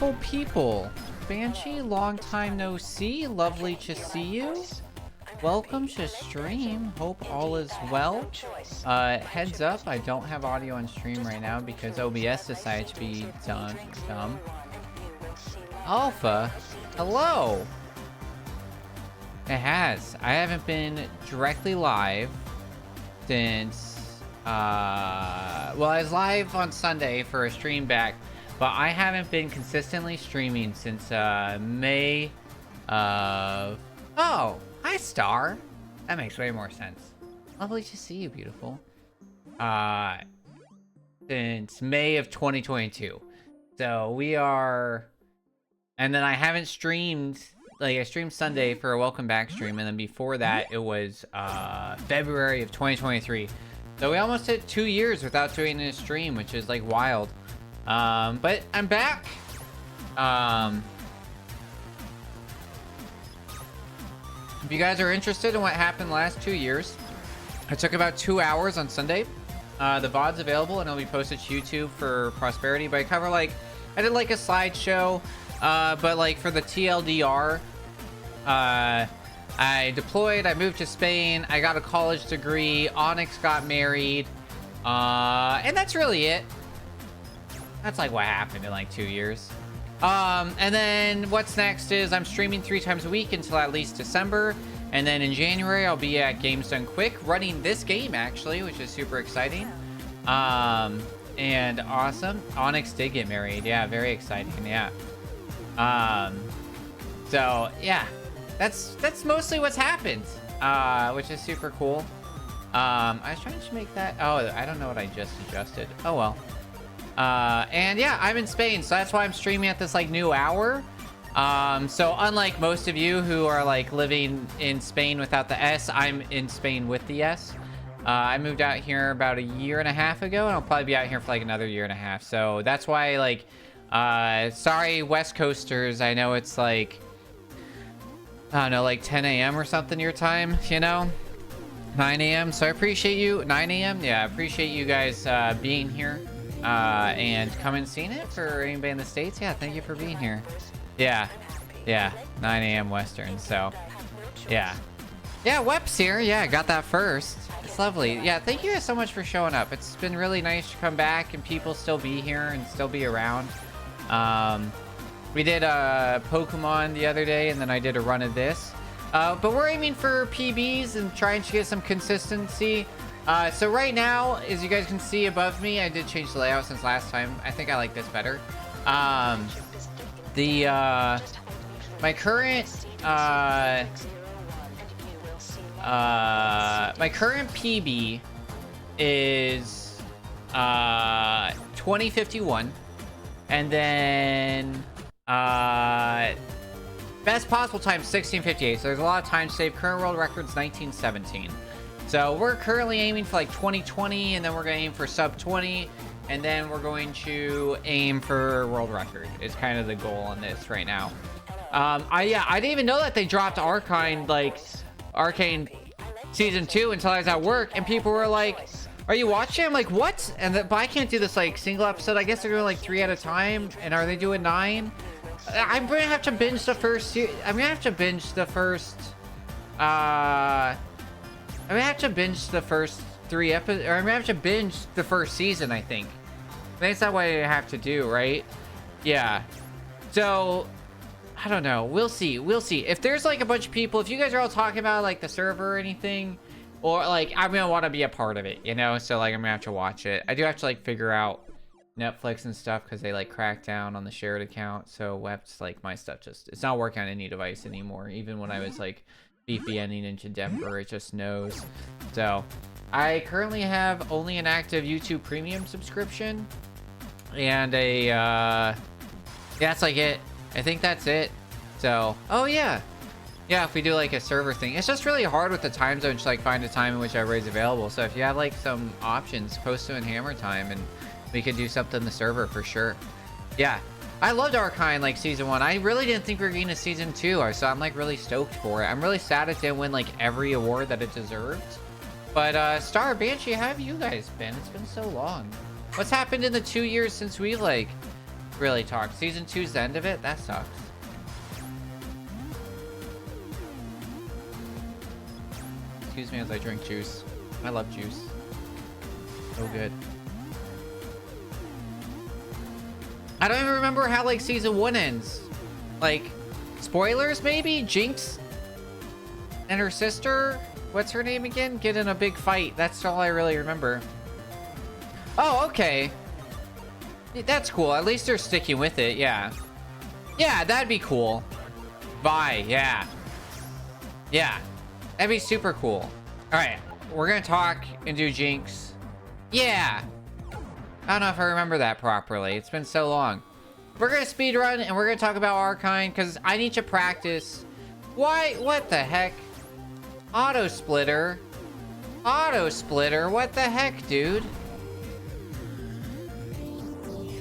beautiful people. Banshee, long time no see. Lovely to see you. Welcome to stream. Hope all is well. Heads up, I don't have audio on stream right now because OBS decided to be dumb. Alpha, hello. It has. I haven't been directly live since well, I was live on Sunday for a stream back, but I haven't been consistently streaming since May of... Oh, hi Star. That makes way more sense. Lovely to see you, beautiful. Since May of 2022. So we are... And then I haven't streamed... Like, I streamed Sunday for a welcome back stream, and then before that, it was February of 2023. So we almost hit 2 years without doing a stream, which is, like, wild. But I'm back. If you guys are interested in what happened the last 2 years, I took about 2 hours on Sunday. The VOD's available, and it'll be posted to YouTube for prosperity. But I cover, like, I did, like, a slideshow. But like for the TLDR, I deployed, I moved to Spain, I got a college degree, Onyx got married, and that's really it. That's like what happened in like 2 years. And then what's next is I'm streaming 3 times a week until at least December. And then in January, I'll be at Games Done Quick running this game actually, which is super exciting. And awesome. Onyx did get married. Yeah, very exciting. Yeah. So yeah, that's mostly what's happened, which is super cool. I was trying to make that, oh, I don't know what I just adjusted. Oh well. And yeah, I'm in Spain, so that's why I'm streaming at this like new hour. So unlike most of you who are like living in Spain without the S, I'm in Spain with the S. I moved out here about 1.5 years ago, and I'll probably be out here for like another 1.5 years. So that's why, like, sorry West Coasters, I know it's like, I don't know, like 10 a.m. or something your time, you know, 9 a.m. So I appreciate you. 9 a.m. Yeah, I appreciate you guys being here and coming and seeing it. For anybody in the States, yeah, thank you for being here. Yeah, 9 a.m. Western. So yeah, Web's here. Yeah, I got that first. It's lovely. Yeah, thank you guys so much for showing up. It's been really nice to come back and people still be here and still be around. We did Pokemon the other day, and then I did a run of this. But we're aiming for PBs and trying to get some consistency. So right now, as you guys can see above me, I did change the layout since last time. I think I like this better. My current PB is 2051, and then best possible time 1658. So there's a lot of time saved. Current world record's 1917. So we're currently aiming for like 2020, and then we're going to aim for sub 20, and then we're going to aim for world record. Is kind of the goal on this right now. I didn't even know that they dropped Arcane season 2 until I was at work, and people were like, are you watching? I'm like, what? And but I can't do this like single episode. I guess they're doing like 3 at a time. And are they doing 9? I'm gonna have to binge the first. I'm gonna have to binge the first. I'm gonna have to binge the first 3 episodes, or I'm gonna have to binge the first season. I think that's not what I have to do, right? Yeah. So I don't know. We'll see. We'll see. If there's like a bunch of people, if you guys are all talking about like the server or anything, or like I'm gonna want to be a part of it, you know. So like I'm gonna have to watch it. I do have to like figure out Netflix and stuff because they like cracked down on the shared account. So Web's like my stuff just, it's not working on any device anymore. Even when I was like VPNing into Denver, it just knows. So I currently have only an active YouTube Premium subscription and a yeah, that's like it. I think that's it. So oh yeah, if we do like a server thing, it's just really hard with the time zone to like find a time in which everybody's available. So if you have like some options, post to in Hammer Time, and we could do something in the server for sure. Yeah, I loved Arcane like season 1. I really didn't think we were getting a season 2, so I'm like really stoked for it. I'm really sad it didn't win like every award that it deserved. But Star, Banshee, how have you guys been? It's been so long. What's happened in the 2 years since we like Really talk. Season 2's the end of it? That sucks. Excuse me as I drink juice. I love juice. So good. I don't even remember how, like, season 1 ends. Like, spoilers, maybe? Jinx and her sister, what's her name again? Get in a big fight. That's all I really remember. Oh, okay. That's cool. At least they're sticking with it, yeah. Yeah, that'd be cool. Vi, yeah. Yeah. That'd be super cool. Alright, we're gonna talk and do Jinx. Yeah. I don't know if I remember that properly. It's been so long. We're gonna speed run and we're gonna talk about Arcane because I need to practice. Why? What the heck? Auto splitter. Auto splitter. What the heck, dude?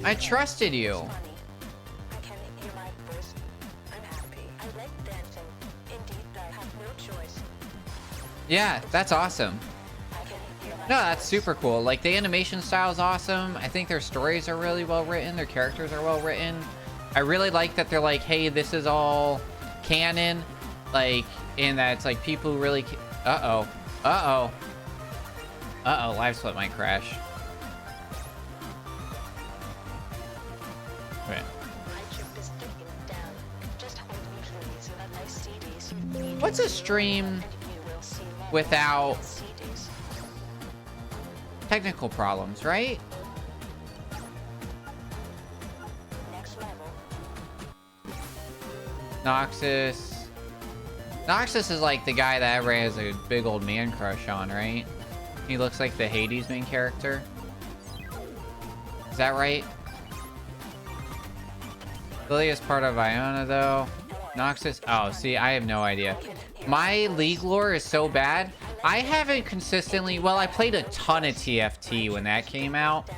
I trusted you. Yeah, that's awesome. No, that's super cool. Like, the animation style is awesome. I think their stories are really well written. Their characters are well written. I really like that they're like, hey, this is all canon. Like, and that it's like people who really... Uh-oh. Uh-oh. Uh-oh, live split might crash. Wait. What's a stream without technical problems, right? Noxus. Noxus is like the guy that everybody has a big old man crush on, right? He looks like the Hades main character. Is that right? Lily is part of Iona, though. Noxus. Oh, see, I have no idea. My League lore is so bad. I haven't consistently... Well, I played a ton of TFT when that came out.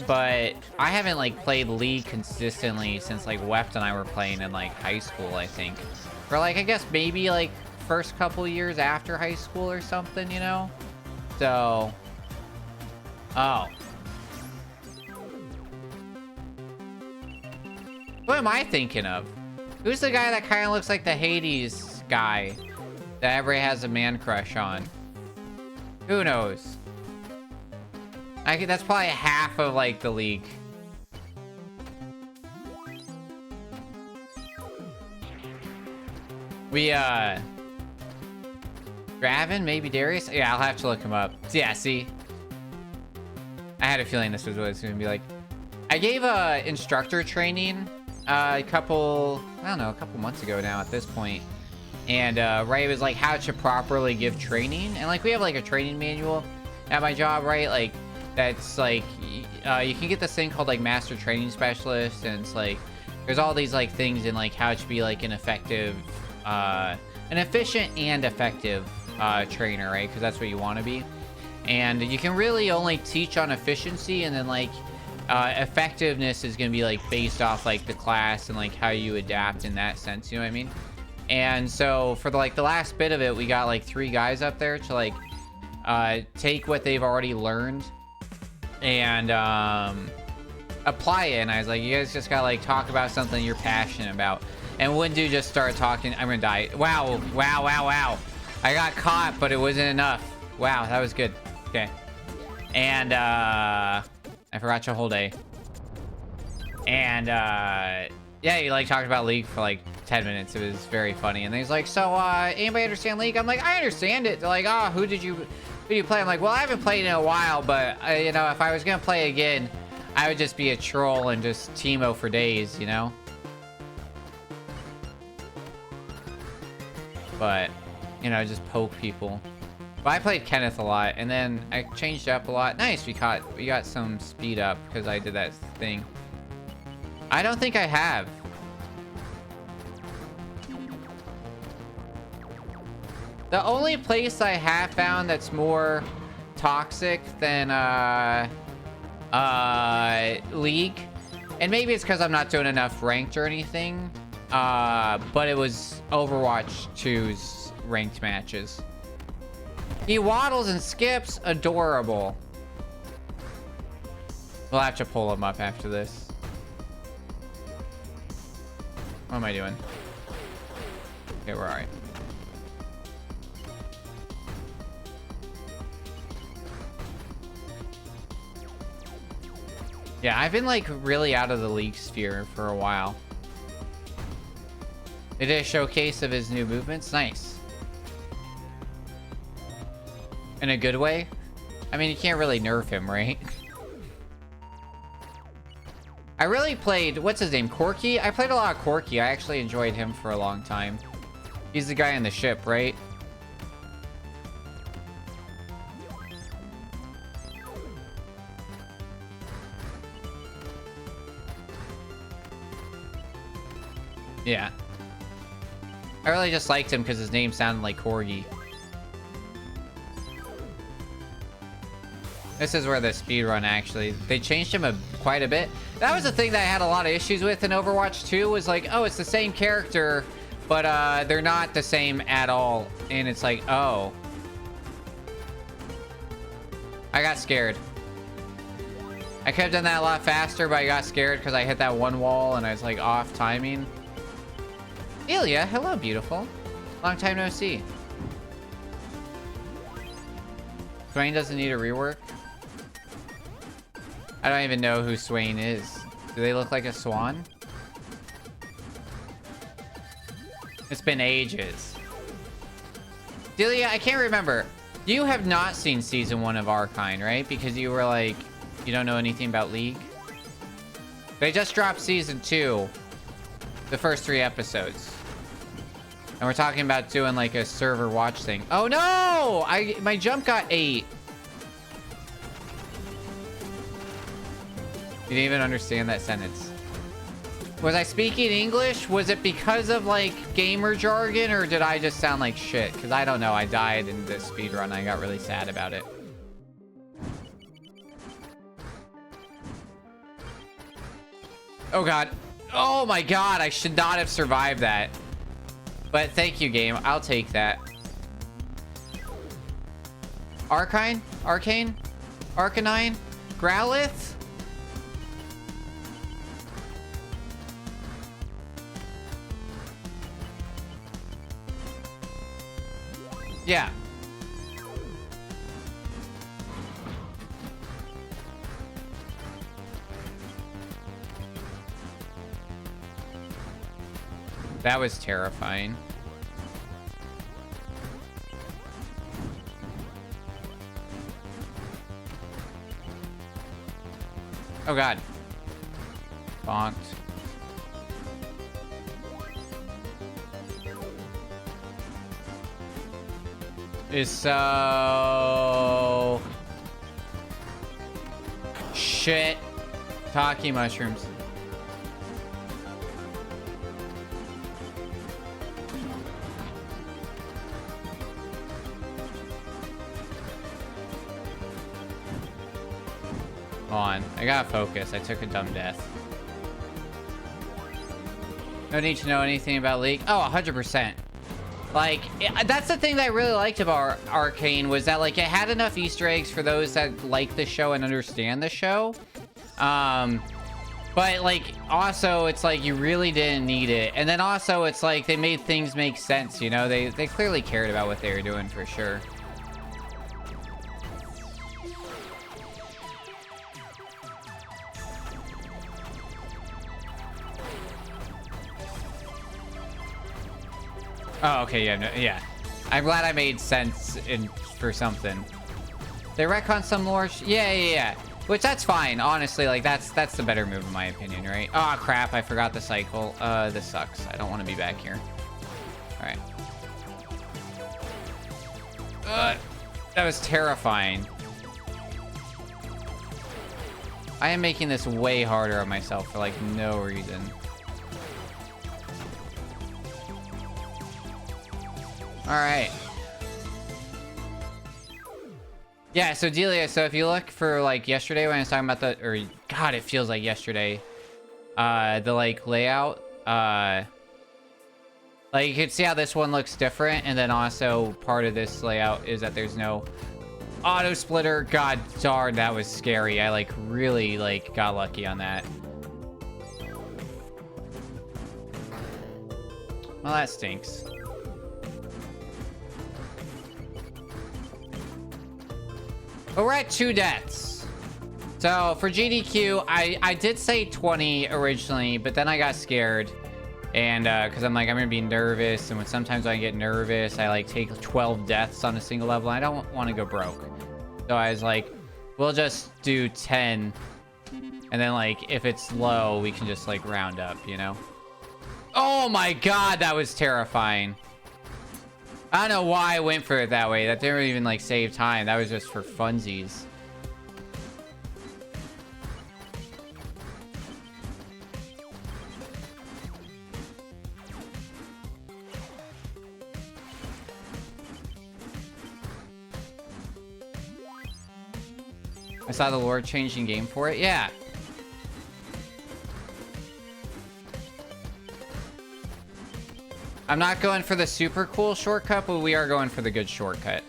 But I haven't, like, played League consistently since, like, Weft and I were playing in, like, high school, I think. Or, like, I guess maybe, like, first couple years after high school or something, you know? So... Oh. What am I thinking of? Who's the guy that kind of looks like the Hades guy that everybody has a man crush on? Who knows? That's probably half of, like, the League. Draven, maybe Darius? Yeah, I'll have to look him up. Yeah, see? I had a feeling this was what it's gonna be like. I gave instructor training a couple months ago now at this point. And Ray was like, how to properly give training. And like, we have like a training manual at my job, right? Like, that's like, you can get this thing called like Master Training Specialist. And it's like, there's all these like things in like how to be like an effective, an efficient and effective trainer, right? Because that's what you want to be. And you can really only teach on efficiency, and then like effectiveness is going to be like based off like the class and like how you adapt in that sense, you know what I mean? And so for the last bit of it, we got like 3 guys up there to like take what they've already learned and apply it. And I was like, you guys just gotta like talk about something you're passionate about. And when do just start talking, I'm gonna die. Wow, wow, wow, wow. I got caught, but it wasn't enough. Wow, that was good. Okay. And I forgot your whole day. And yeah, he like talked about League for like 10 minutes. It was very funny. And then he's like, so anybody understand League? I'm like, I understand it. They're like, oh, who do you play? I'm like, well, I haven't played in a while, but you know, if I was gonna play again, I would just be a troll and just Teemo for days, you know? But you know, just poke people. But I played Kenneth a lot, and then I changed up a lot. Nice, we got some speed up because I did that thing. I don't think I have. The only place I have found that's more toxic than League, and maybe it's because I'm not doing enough ranked or anything, but it was Overwatch 2's ranked matches. He waddles and skips. Adorable. We'll have to pull him up after this. What am I doing? Okay, we're alright. Yeah, I've been like really out of the league sphere for a while. They did a showcase of his new movements. Nice. In a good way? I mean, you can't really nerf him, right? I really played, what's his name, Corky? I played a lot of Corky. I actually enjoyed him for a long time. He's the guy on the ship, right? Yeah. I really just liked him because his name sounded like Corgi. This is where the speedrun actually... They changed him quite a bit. That was the thing that I had a lot of issues with in Overwatch 2 was like, oh, it's the same character, but they're not the same at all. And it's like, oh. I got scared. I could have done that a lot faster, but I got scared because I hit that one wall and I was like off timing. Ilya, hello, beautiful. Long time no see. Swain doesn't need a rework. I don't even know who Swain is. Do they look like a swan? It's been ages. Delia, I can't remember. You have not seen season 1 of Arcane, right? Because you were like, you don't know anything about League. They just dropped season 2. The first 3 episodes. And we're talking about doing like a server watch thing. Oh no! My jump got 8. You didn't even understand that sentence. Was I speaking English? Was it because of like gamer jargon, or did I just sound like shit? Because I don't know. I died in this speedrun. I got really sad about it. Oh god. Oh my god. I should not have survived that. But thank you, game. I'll take that. Arcane? Arcane? Arcanine? Growlithe? Yeah. That was terrifying. Oh god. Bonked. Is so... Shit. Taki mushrooms. On. I gotta focus. I took a dumb death. No need to know anything about League. Oh, 100%. Like, that's the thing that I really liked about Arcane was that, like, it had enough Easter eggs for those that like the show and understand the show. But, like, also, it's like you really didn't need it. And then also, it's like they made things make sense, you know? They clearly cared about what they were doing for sure. Oh, okay, yeah, no, yeah. I'm glad I made sense for something. They retcon some lore. Yeah. Which that's fine, honestly. Like that's the better move in my opinion, right? Oh crap! I forgot the cycle. This sucks. I don't want to be back here. All right. That was terrifying. I am making this way harder on myself for like no reason. All right. Yeah, so Delia, so if you look for like yesterday when I was talking about the, or God, it feels like yesterday, the like layout, like you can see how this one looks different, and then also part of this layout is that there's no auto splitter. God darn, that was scary. I like really like got lucky on that. Well, that stinks. But we're at 2 deaths. So for GDQ, I did say 20 originally, but then I got scared. And because I'm like, I'm gonna be nervous. And sometimes when I get nervous, I like take 12 deaths on a single level. I don't want to go broke. So I was like, we'll just do 10. And then like, if it's low, we can just like round up, you know? Oh my God, that was terrifying. I don't know why I went for it that way. That didn't even like save time. That was just for funsies. I saw the lore changing game for it. Yeah. I'm not going for the super cool shortcut, but we are going for the good shortcut.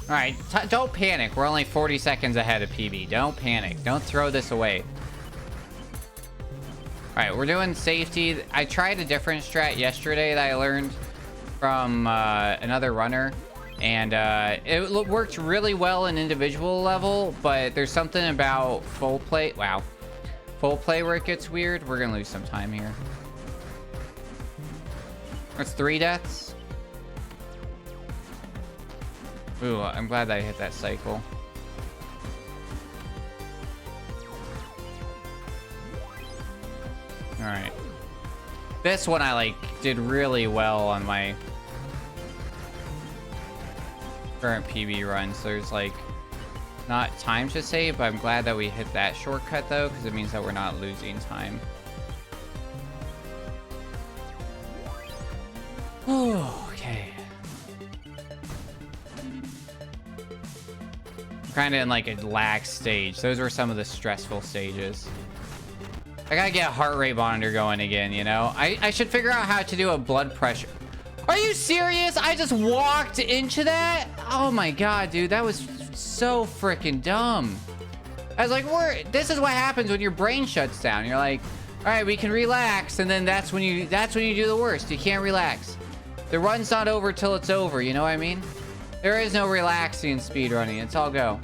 All right, don't panic. We're only 40 seconds ahead of PB. Don't panic. Don't throw this away. All right, we're doing safety. I tried a different strat yesterday that I learned from another runner. And it worked really well in individual level, but there's something about full play. Wow. Full play where it gets weird. We're going to lose some time here. That's 3 deaths. Ooh, I'm glad that I hit that cycle. All right. This one I like did really well on my current PB run, so there's like not time to save, but I'm glad that we hit that shortcut though, because it means that we're not losing time. Okay. Kind of in like a lax stage. Those were some of the stressful stages. I gotta get a heart rate monitor going again, you know? I should figure out how to do a blood pressure. Are you serious? I just walked into that? Oh my God, dude, that was so freaking dumb. I was like, this is what happens when your brain shuts down. You're like, all right, we can relax, and then that's when you do the worst. You can't relax. The run's not over till it's over, you know what I mean? There is no relaxing in speedrunning. It's all go.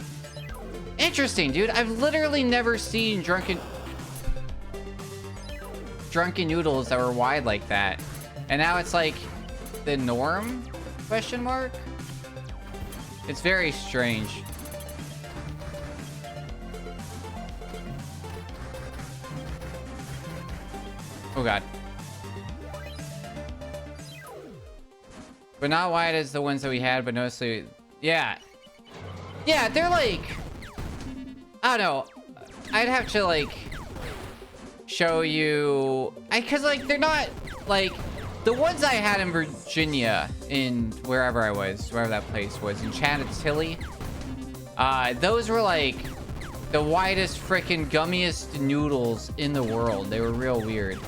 Interesting, dude. I've literally never seen drunken noodles that were wide like that. And now it's like the norm? Question mark? It's very strange. Oh God. But not wide as the ones that we had, but mostly, yeah. Yeah, they're like, I don't know. I'd have to like show you, cause like they're not like the ones I had in Virginia, in wherever I was, wherever that place was, in Chantilly. Those were like the widest freaking gummiest noodles in the world. They were real weird.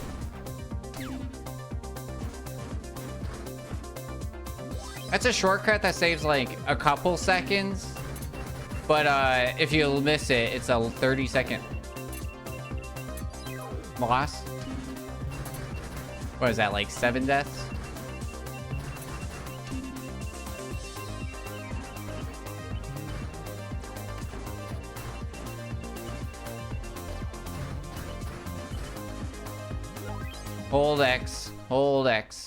That's a shortcut that saves like a couple seconds, but if you miss it, it's a 30-second loss. What is that, like 7 deaths? Hold X, hold X.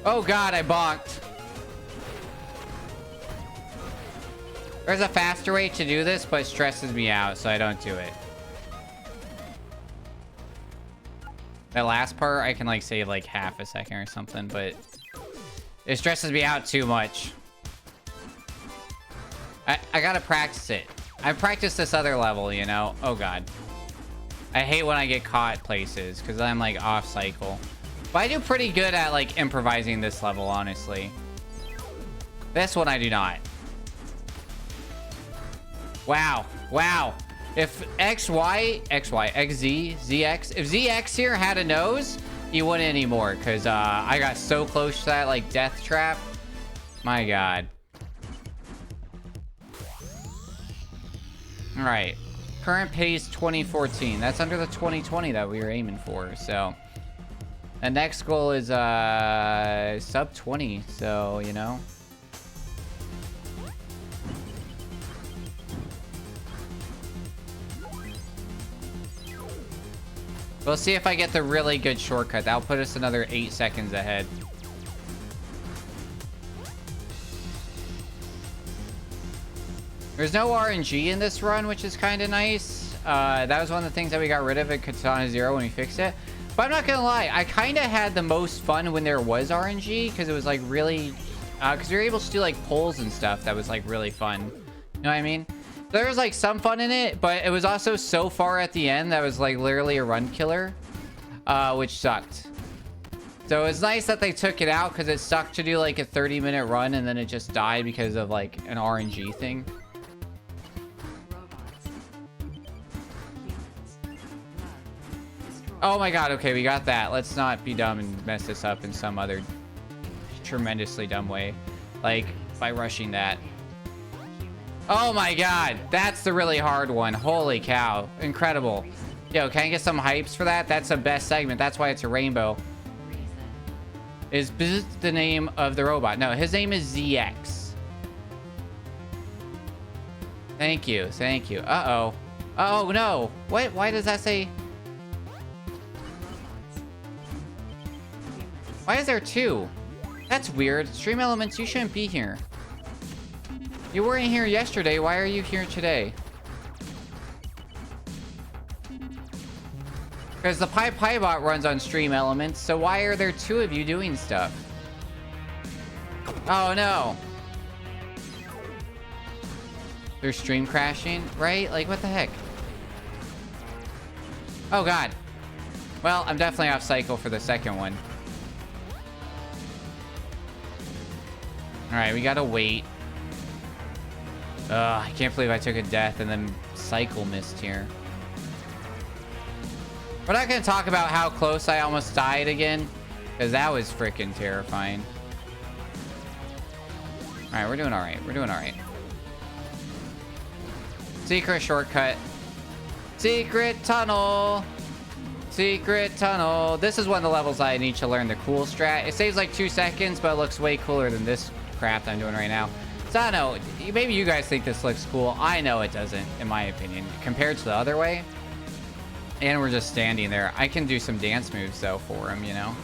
Oh God, I bonked. There's a faster way to do this, but it stresses me out, so I don't do it. That last part, I can like save like half a second or something, but it stresses me out too much. I gotta practice it. I've practiced this other level, you know? Oh God. I hate when I get caught places, because I'm like off cycle. But I do pretty good at like improvising this level, honestly. This one I do not. Wow. Wow. If XZ, if ZX here had a nose, he wouldn't anymore. Because I got so close to that, like, death trap. My God. All right. Current pace 2014. That's under the 2020 that we were aiming for. So the next goal is sub 20. So, you know. We'll see if I get the really good shortcut. That'll put us another 8 seconds ahead. There's no RNG in this run, which is kind of nice. That was one of the things that we got rid of at Katana Zero when we fixed it. But I'm not gonna lie, I kind of had the most fun when there was RNG, because it was like really, because we were able to do like pulls and stuff that was like really fun. You know what I mean? There was like some fun in it, but it was also so far at the end that was like literally a run killer, which sucked. So it's nice that they took it out, because it sucked to do like a 30-minute run and then it just died because of like an RNG thing. Oh my God, okay, we got that. Let's not be dumb and mess this up in some other tremendously dumb way. Like, by rushing that. Oh my God, that's the really hard one. Holy cow, incredible. Yo, can I get some hypes for that? That's the best segment, that's why it's a rainbow. Is BZZZT the name of the robot? No, his name is ZX. Thank you, thank you. Uh-oh. Oh no, what? Why does that say... Why is there two? That's weird. Stream Elements, you shouldn't be here. You weren't here yesterday. Why are you here today? Because the PyBot runs on Stream Elements, so why are there two of you doing stuff? Oh no. They're stream crashing, right? Like, what the heck? Oh God. Well, I'm definitely off cycle for the second one. Alright, we gotta wait. I can't believe I took a death and then cycle missed here. We're not gonna talk about how close I almost died again, because that was freaking terrifying. Alright, we're doing alright. We're doing alright. Secret shortcut. Secret tunnel. Secret tunnel. This is one of the levels I need to learn the cool strat. It saves like 2 seconds, but it looks way cooler than this crap I'm doing right now. So I don't know, maybe you guys think this looks cool. I know it doesn't, in my opinion, compared to the other way. And we're just standing there. I can do some dance moves though for him, you know.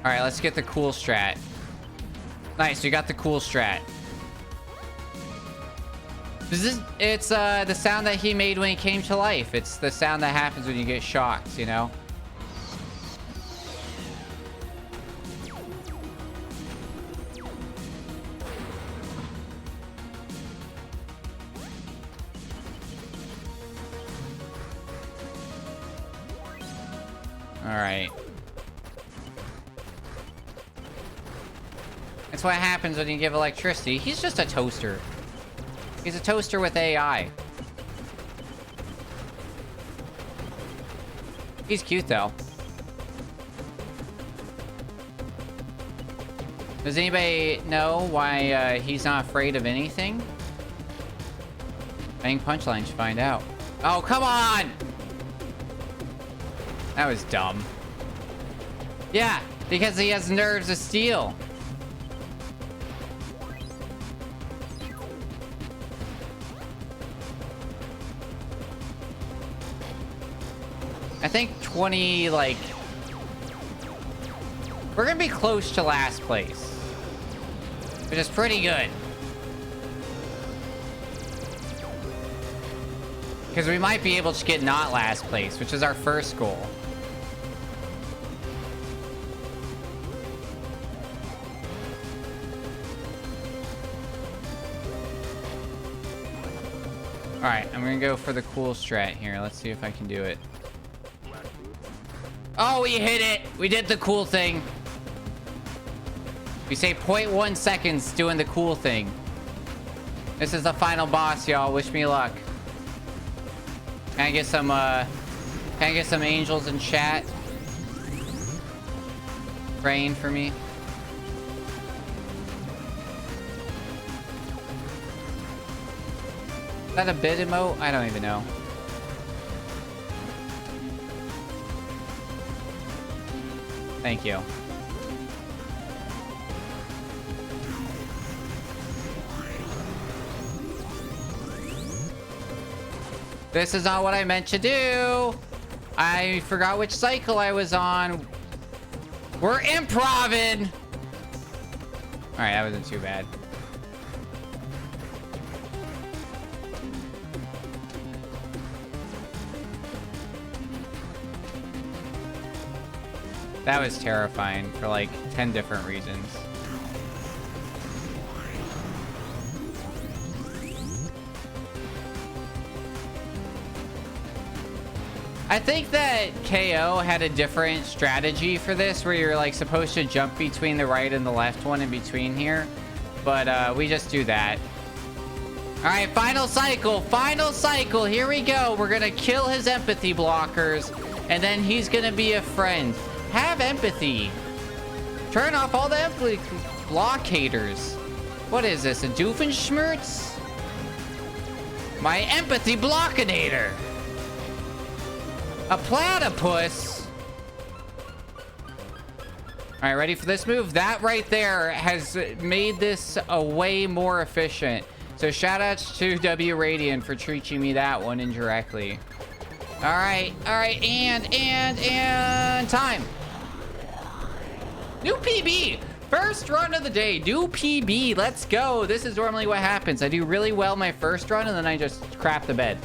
All right, let's get the cool strat. Nice, we got the cool strat. It's the sound that he made when he came to life. It's the sound that happens when you get shocked, you know. Alright. That's what happens when you give electricity. He's just a toaster. He's a toaster with AI. He's cute, though. Does anybody know why he's not afraid of anything? Bang punchline should find out. Oh, come on! That was dumb. Yeah, because he has nerves of steel. I think 20, like... We're gonna be close to last place. Which is pretty good. Because we might be able to get not last place, which is our first goal. Alright, I'm gonna go for the cool strat here. Let's see if I can do it. Oh, we hit it. We did the cool thing. We say 0.1 seconds doing the cool thing. This is the final boss, y'all. Wish me luck. Can I get some angels in chat? Praying for me. Is that a bid emote? I don't even know. Thank you. This is not what I meant to do. I forgot which cycle I was on. We're improving. All right, that wasn't too bad. That was terrifying for like 10 different reasons. I think that KO had a different strategy for this where you're like supposed to jump between the right and the left one in between here. But we just do that. All right, final cycle, final cycle. Here we go. We're gonna kill his empathy blockers and then he's gonna be a friend. Have empathy. Turn off all the empathy blockaders. What is this, a Doofenshmirtz? My empathy blockinator. A platypus. All right, ready for this move? That right there has made this a way more efficient. So shout outs to W Radiant for teaching me that one indirectly. All right, and time. New PB. First run of the day. New PB. Let's go. This is normally what happens. I do really well my first run, and then I just crap the bed.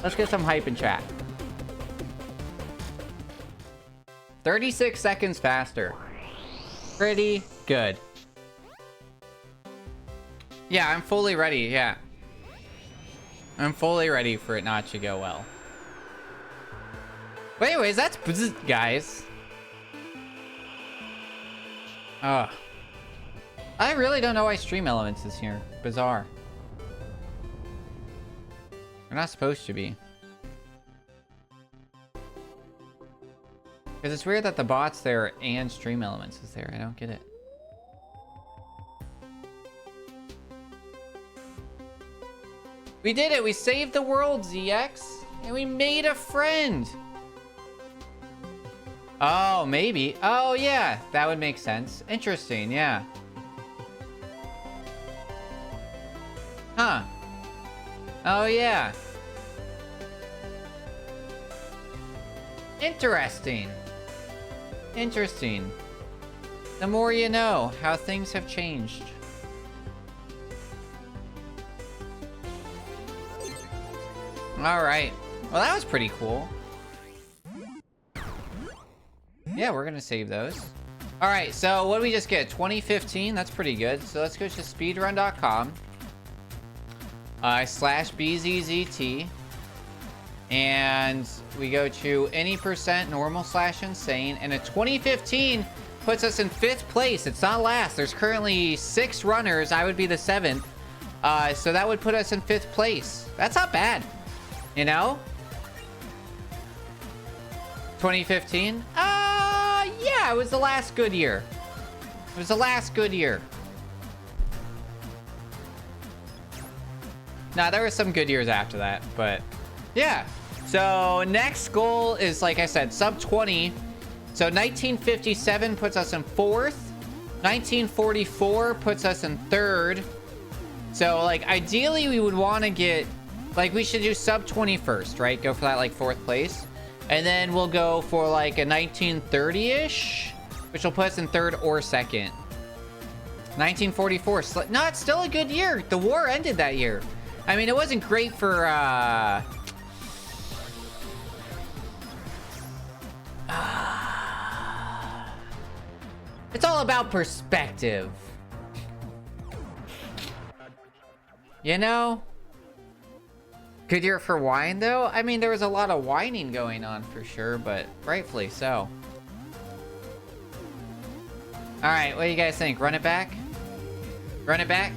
Let's get some hype in chat. 36 seconds faster. Pretty good. Yeah, I'm fully ready. Yeah. I'm fully ready for it not to go well. But anyways, that's guys. I really don't know why Stream Elements is here. Bizarre. They're not supposed to be. Because it's weird that the bot's there and Stream Elements is there. I don't get it. We did it. We saved the world, ZX. And we made a friend. Oh, maybe. Oh, yeah. That would make sense. Interesting, yeah. Huh. Oh, yeah. Interesting. Interesting. The more you know how things have changed. All right. Well, that was pretty cool. Yeah, we're gonna save those. All right, so what did we just get? 2015, that's pretty good. So let's go to speedrun.com /BZZT. And we go to any % normal / insane. And a 2015 puts us in 5th place. It's not last. There's currently 6 runners. I would be the 7th. So that would put us in 5th place. That's not bad. You know? 2015? Yeah, it was the last good year. It was the last good year. Nah, there were some good years after that, but yeah. So next goal is, like I said, sub 20. So 1957 puts us in 4th. 1944 puts us in 3rd. So like ideally we would want to get, like we should do sub 20 first, right? Go for that like 4th place. And then we'll go for like a 1930-ish, which will put us in 3rd or 2nd. 1944. No, it's still a good year. The war ended that year. I mean, it wasn't great for, it's all about perspective. You know? Good year for wine, though? I mean, there was a lot of whining going on for sure, but rightfully so. All right, what do you guys think? Run it back? Run it back?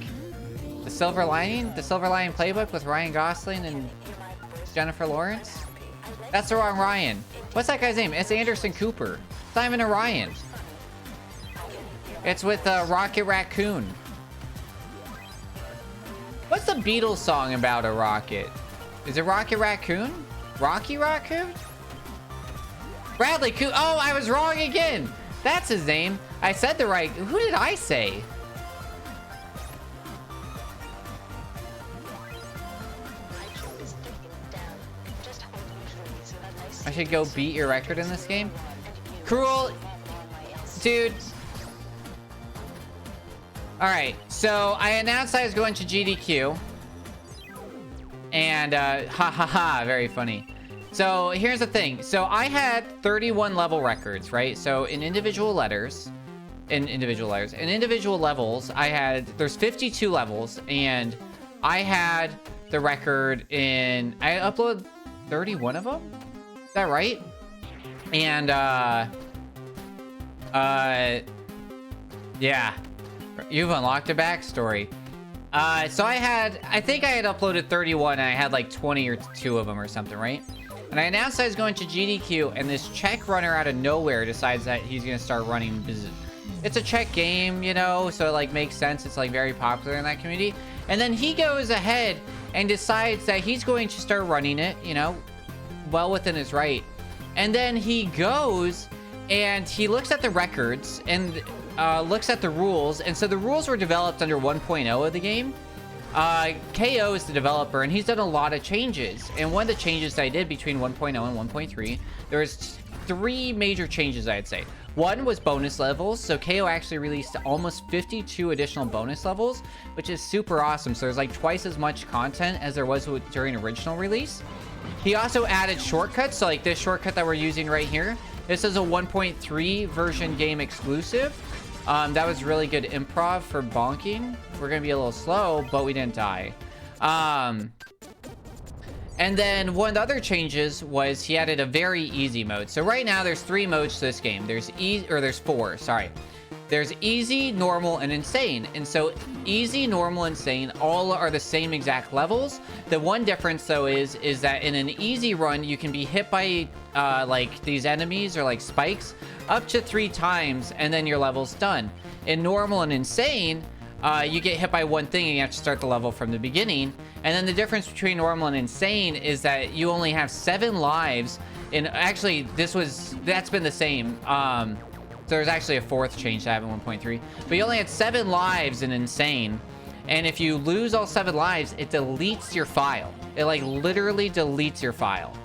The Silver Lining? The Silver Lining Playbook with Ryan Gosling and Jennifer Lawrence? That's the wrong Ryan. What's that guy's name? It's Anderson Cooper. It's not even a Ryan. It's with Rocket Raccoon. What's the Beatles song about a rocket? Is it Rocket Raccoon? Rocky Raccoon? Bradley Cooper. Oh, I was wrong again. That's his name. I said the right. Who did I say? I should go beat your record in this game. Cruel. Dude. Alright, so I announced I was going to GDQ. And, ha ha ha, very funny. So, here's the thing. So, I had 31 level records, right? So, in individual levels, I had, there's 52 levels, and I had the record in, I uploaded 31 of them? Is that right? And, yeah. You've unlocked a backstory. So I think I had uploaded 31 and I had like 20 or 2 of them or something, right? And I announced I was going to GDQ, and this Czech runner out of nowhere decides that he's going to start running. It's a Czech game, you know, so it like makes sense. It's like very popular in that community. And then he goes ahead and decides that he's going to start running it, you know, well within his right. And then he goes and he looks at the records and looks at the rules. And so the rules were developed under 1.0 of the game. KO is the developer, and he's done a lot of changes. And one of the changes that I did between 1.0 and 1.3, there was 3 major changes, I'd say. One was bonus levels. So KO actually released almost 52 additional bonus levels, which is super awesome. So there's like twice as much content as there was during original release. He also added shortcuts. So like this shortcut that we're using right here, this is a 1.3 version game exclusive. That was really good improv for bonking. We're gonna be a little slow, but we didn't die. And then one of the other changes was he added a very easy mode. So right now there's 3 modes to this game. There's there's 4, sorry. There's easy, normal, and insane. And so easy, normal, insane, all are the same exact levels. The one difference though is that in an easy run, you can be hit by like these enemies or like spikes up to 3 times, and then your level's done. In normal and insane, you get hit by one thing and you have to start the level from the beginning. And then the difference between normal and insane is that you only have 7 lives. And actually, that's been the same. So there's actually a 4th change to have in 1.3. But you only had 7 lives in insane. And if you lose all 7 lives, it deletes your file. It like literally deletes your file.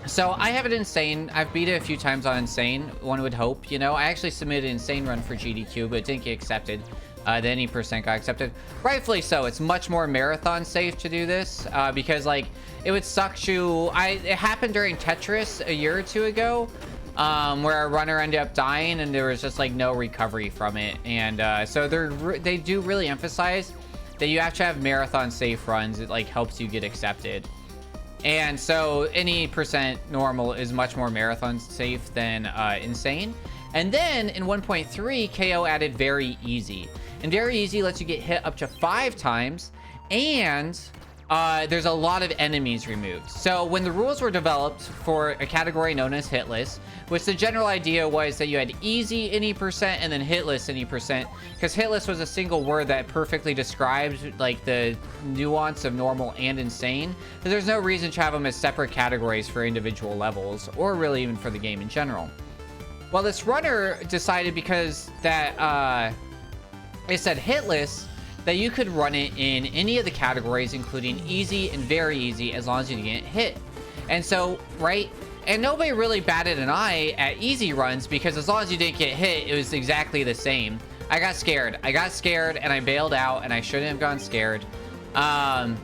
So I have it insane. I've beat it a few times on insane, one would hope, you know. I actually submitted an insane run for GDQ, but it didn't get accepted. The any percent got accepted. Rightfully so. It's much more marathon safe to do this, because like it would suck to... It happened during Tetris a year or 2 ago, where a runner ended up dying and there was just like no recovery from it. And so they do really emphasize that you have to have marathon safe runs. It like helps you get accepted. And so any percent normal is much more marathon safe than insane. And then in 1.3, KO added very easy. And very easy lets you get hit up to 5 times. And there's a lot of enemies removed. So when the rules were developed for a category known as hitless, which the general idea was that you had easy any percent and then hitless any percent, because hitless was a single word that perfectly described like the nuance of normal and insane. But there's no reason to have them as separate categories for individual levels, or really even for the game in general. Well, this runner decided, because that it said hitless, that you could run it in any of the categories, including easy and very easy, as long as you didn't get hit. And so, right? And nobody really batted an eye at easy runs, because as long as you didn't get hit, it was exactly the same. I got scared and I bailed out, and I shouldn't have gone scared. But I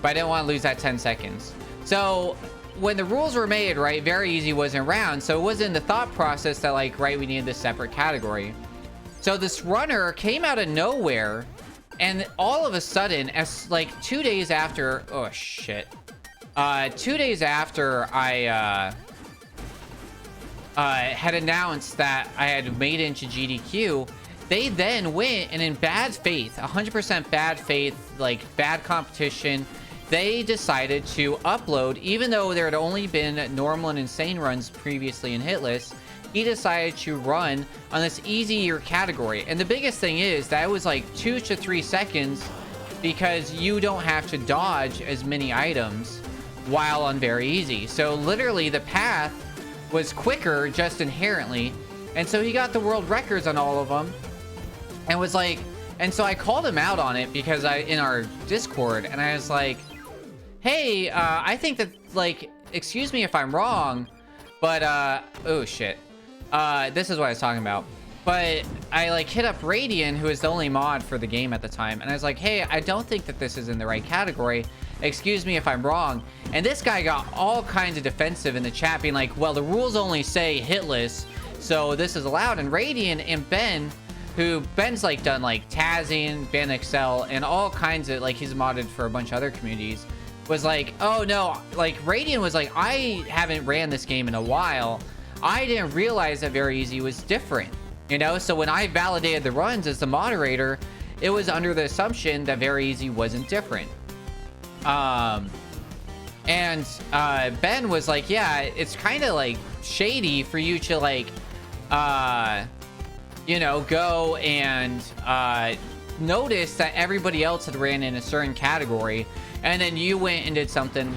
didn't want to lose that 10 seconds. So when the rules were made, right, very easy wasn't around. So it wasn't the thought process that like, right, we needed this separate category. So this runner came out of nowhere, and all of a sudden, as like 2 days after, oh shit. 2 days after I had announced that I had made it into GDQ, they then went and in bad faith, 100% bad faith, like bad competition, they decided to upload, even though there had only been normal and insane runs previously in Hitless, he decided to run on this easier category. And the biggest thing is that it was like 2 to 3 seconds because you don't have to dodge as many items while on very easy. So literally the path was quicker just inherently. And so he got the world records on all of them and was like, and so I called him out on it because in our Discord, and I was like, hey, I think that, like, excuse me if I'm wrong, but, oh shit. This is what I was talking about. But I, like, hit up Radian, who is the only mod for the game at the time, and I was like, hey, I don't think that this is in the right category. Excuse me if I'm wrong. And this guy got all kinds of defensive in the chat, being like, well, the rules only say hitless, so this is allowed. And Radian and Ben, who Ben's, like, done, like, Tazing, Ben Excel, and all kinds of, like, he's modded for a bunch of other communities, was like, oh no, like, Radian was like, I haven't ran this game in a while. I didn't realize that Very Easy was different, you know? So when I validated the runs as the moderator, it was under the assumption that Very Easy wasn't different. Ben was like, yeah, it's kind of like shady for you to, like, you know, go and notice that everybody else had ran in a certain category, and then you went and did something,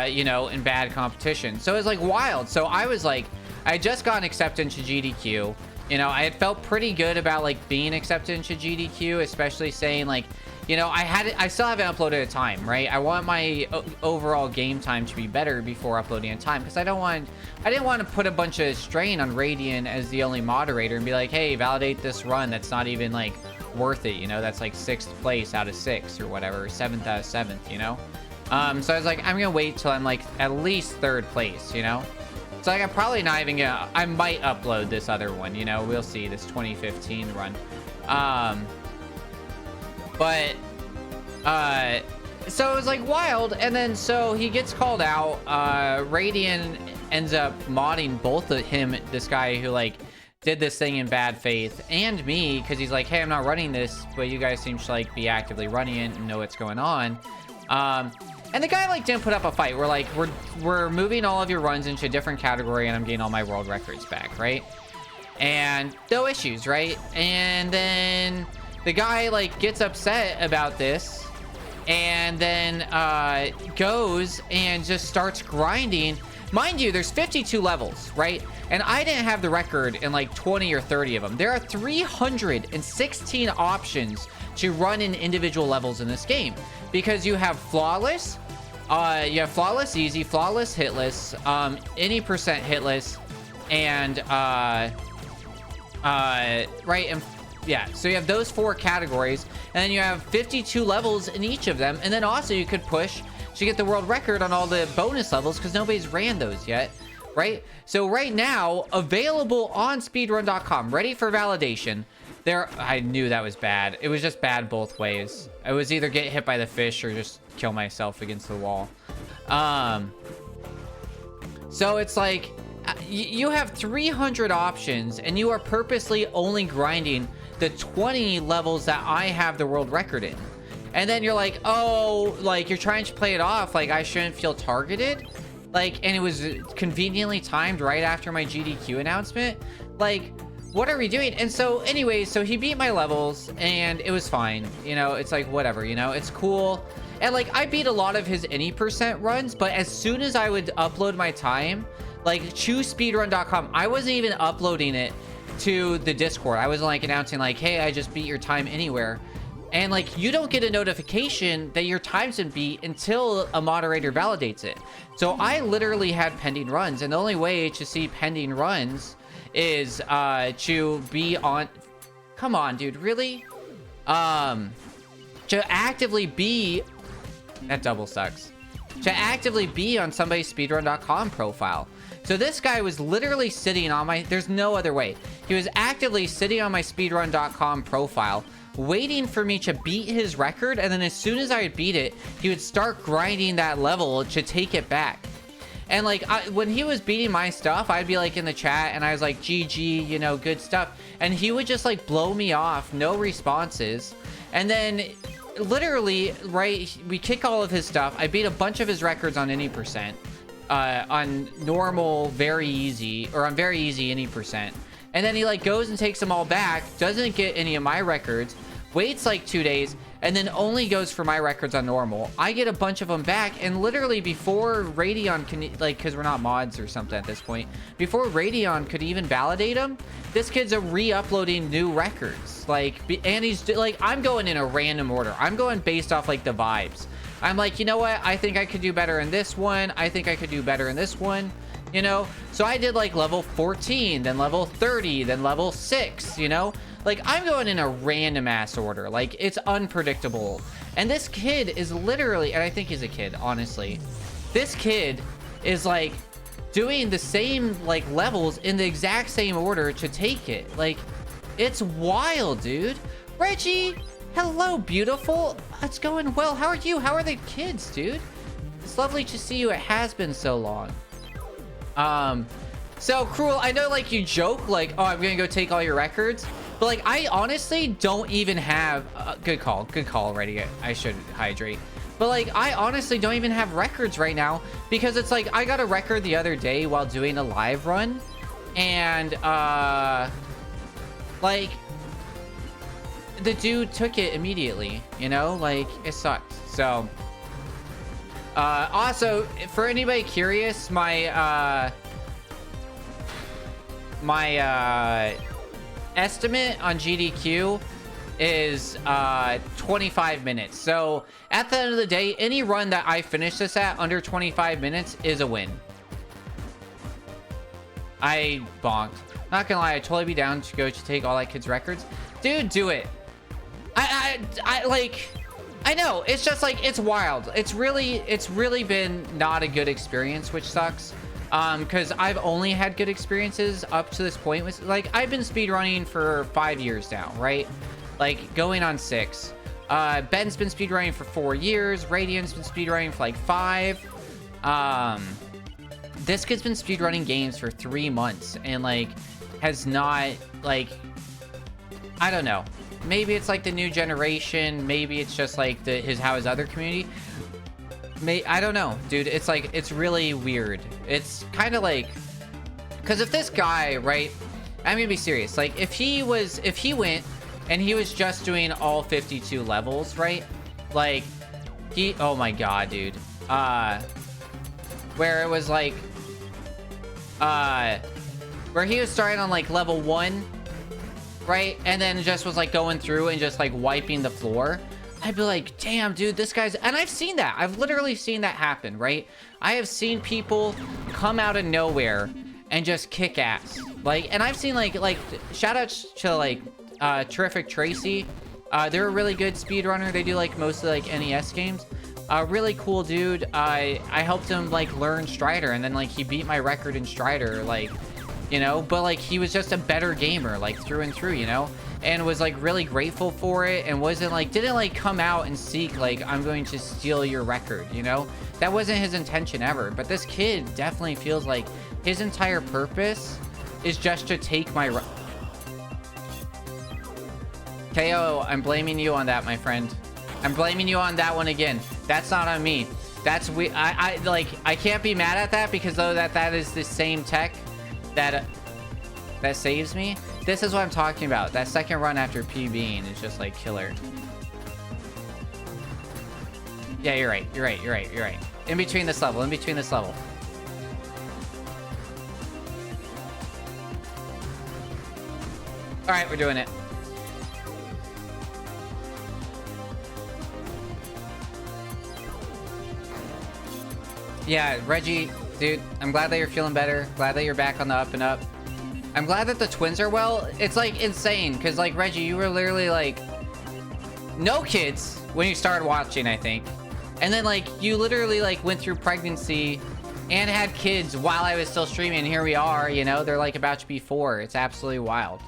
you know, in bad competition. So it was like wild. So I was like, I had just gotten accepted into GDQ. You know, I had felt pretty good about, like, being accepted into GDQ, especially saying, like, you know, I still haven't uploaded a time, right? I want my overall game time to be better before uploading a time, because I didn't want to put a bunch of strain on Radian as the only moderator and be like, hey, validate this run that's not even, like, worth it, you know? That's like 6th place out of 6 or whatever, 7th out of 7th, you know? So I was like, I'm gonna wait till I'm, like, at least 3rd place, you know? So, like, I'm probably not even gonna, I might upload this other one, you know? We'll see, this 2015 run. So it was like wild, and then so he gets called out. Radian ends up modding both of him, this guy who, like, did this thing in bad faith, and me, because he's like, hey, I'm not running this, but you guys seem to, like, be actively running it and know what's going on. And the guy, like, didn't put up a fight. We're like, we're moving all of your runs into a different category, and I'm getting all my world records back, right? And no issues, right? And then the guy, like, gets upset about this, and then goes and just starts grinding. Mind you, there's 52 levels, right? And I didn't have the record in, like, 20 or 30 of them. There are 316 options to run in individual levels in this game, because you have flawless, easy, flawless, hitless, any percent hitless, and right, and yeah, so you have those 4 categories, and then you have 52 levels in each of them, and then also you could push to get the world record on all the bonus levels, because nobody's ran those yet, right? So right now, available on speedrun.com, ready for validation. There, I knew that was bad. It was just bad both ways. I was either get hit by the fish or just kill myself against the wall. So it's like, you have 300 options, and you are purposely only grinding the 20 levels that I have the world record in. And then you're like, oh, like, you're trying to play it off like I shouldn't feel targeted. Like, and it was conveniently timed right after my GDQ announcement. Like, what are we doing? And so anyways, so he beat my levels, and it was fine. You know, it's like, whatever, you know, it's cool. And, like, I beat a lot of his any percent runs, but as soon as I would upload my time, like, choose speedrun.com, I wasn't even uploading it to the Discord. I wasn't, like, announcing, like, hey, I just beat your time anywhere. And, like, you don't get a notification that your time's been beat until a moderator validates it. So I literally had pending runs, and the only way to see pending runs is to be on, come on, dude, really? To actively be, that double sucks, to actively be on somebody's speedrun.com profile. So this guy was literally sitting on my, there's no other way, he was actively sitting on my speedrun.com profile waiting for me to beat his record, and then as soon as I would beat it, he would start grinding that level to take it back. And like when he was beating my stuff, I'd be like in the chat and I was like, GG, you know, good stuff. And he would just like blow me off, no responses. And then literally, right, we kick all of his stuff. I beat a bunch of his records on any percent, on normal, very easy, or on very easy any percent. And then he like goes and takes them all back, doesn't get any of my records, waits like 2 days, and then only goes for my records on normal. I get a bunch of them back, and literally before Radeon can, like, because we're not mods or something at this point, before Radeon could even validate them, this kid's re-uploading new records. Like, and he's like, I'm going in a random order. I'm going based off like the vibes. I'm like, you know what? I think I could do better in this one. I think I could do better in this one. You know, so I did like level 14, then level 30, then level 6, you know, like I'm going in a random ass order. Like, it's unpredictable. And this kid is literally, and I think he's a kid, honestly, this kid is like doing the same like levels in the exact same order to take it. Like, it's wild, dude. Reggie, hello, beautiful. It's going well. How are you? How are the kids, dude? It's lovely to see you. It has been so long. So Cruel, I know like you joke like, oh, I'm gonna go take all your records, but like I honestly don't even have good call already. I should hydrate, but like I honestly don't even have records right now, because it's like I got a record the other day while doing a live run, and like the dude took it immediately, you know, like it sucks. So also, for anybody curious, my estimate on GDQ is 25 minutes. So at the end of the day, any run that I finish this at under 25 minutes is a win. I bonked. Not gonna lie, I'd totally be down to go to take all that kid's records. Dude, do it. I like... I know, it's just like, it's wild. It's really been not a good experience, which sucks. Because I've only had good experiences up to this point. With, like, I've been speedrunning for 5 years now, right? Like, going on 6. Ben's been speedrunning for 4 years. Radiant's been speedrunning for like 5. This kid's been speedrunning games for 3 months and like has not, like, I don't know. Maybe it's like the new generation. Maybe it's just like how his other community. I don't know, dude. It's like, it's really weird. It's kind of like, because if this guy, right? I'm gonna be serious. Like, if he went and he was just doing all 52 levels, right? Like, oh my god, dude. Where it was like, where he was starting on like level 1. Right, and then just was like going through and just like wiping the floor, I'd be like, damn, dude, this guy's... And I've seen that. I've literally seen that happen, right? I have seen people come out of nowhere and just kick ass. Like, and I've seen like shout outs to like Terrific Tracy. They're a really good speedrunner. They do like most of like NES games. Really cool dude. I helped him like learn Strider, and then like he beat my record in Strider, like, you know, but like he was just a better gamer, like through and through, you know, and was like really grateful for it, and wasn't like, didn't like come out and seek like, I'm going to steal your record, you know. That wasn't his intention ever. But this kid definitely feels like his entire purpose is just to take my KO, I'm blaming you on that, my friend. I'm blaming you on that one again. That's not on me. That's I can't be mad at that, because though that is the same tech that saves me. This is what I'm talking about. That second run after PBing is just like killer. Yeah, you're right. You're right. In between this level. All right, we're doing it. Yeah, Reggie, dude, I'm glad that you're feeling better. Glad that you're back on the up and up. I'm glad that the twins are well. It's like insane, because like, Reggie, you were literally like no kids when you started watching, I think. And then like you literally like went through pregnancy and had kids while I was still streaming, and here we are, you know, they're like about to be 4. It's absolutely wild.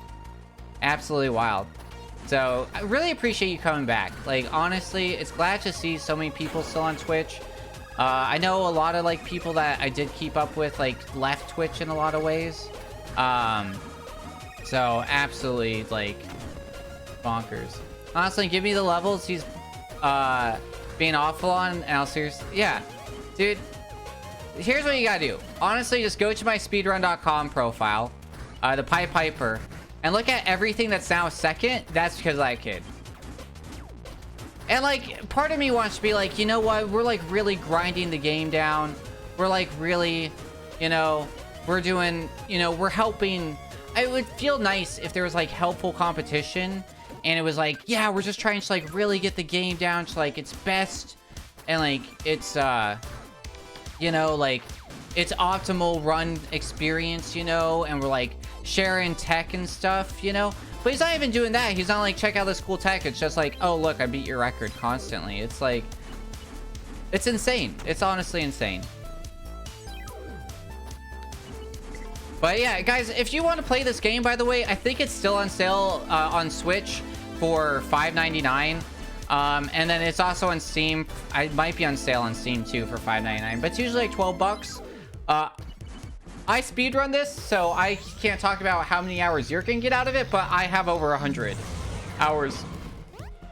Absolutely wild. So I really appreciate you coming back. Like, honestly, it's glad to see so many people still on Twitch. I know a lot of like people that I did keep up with like left Twitch in a lot of ways. So absolutely like bonkers. Honestly, give me the levels he's being awful on, and I'll seriously, yeah, dude. Here's what you gotta do. Honestly, just go to my speedrun.com profile, the Pied Piper, and look at everything that's now second. That's because of that kid. And like, part of me wants to be like, you know what? We're like really grinding the game down. We're like really, you know, we're doing, you know, we're helping. It would feel nice if there was like helpful competition, and it was like, yeah, we're just trying to like really get the game down to like its best, and like it's you know, like it's optimal run experience, you know, and we're like sharing tech and stuff, you know. But he's not even doing that. He's not like, check out this cool tech. It's just like, oh look, I beat your record constantly. It's like, it's insane. It's honestly insane. But yeah, guys, if you want to play this game, by the way, I think it's still on sale on Switch for $5.99. And then it's also on Steam. I might be on sale on Steam too for $5.99, but it's usually like 12 bucks. I speedrun this, so I can't talk about how many hours you're gonna get out of it, but I have over 100 hours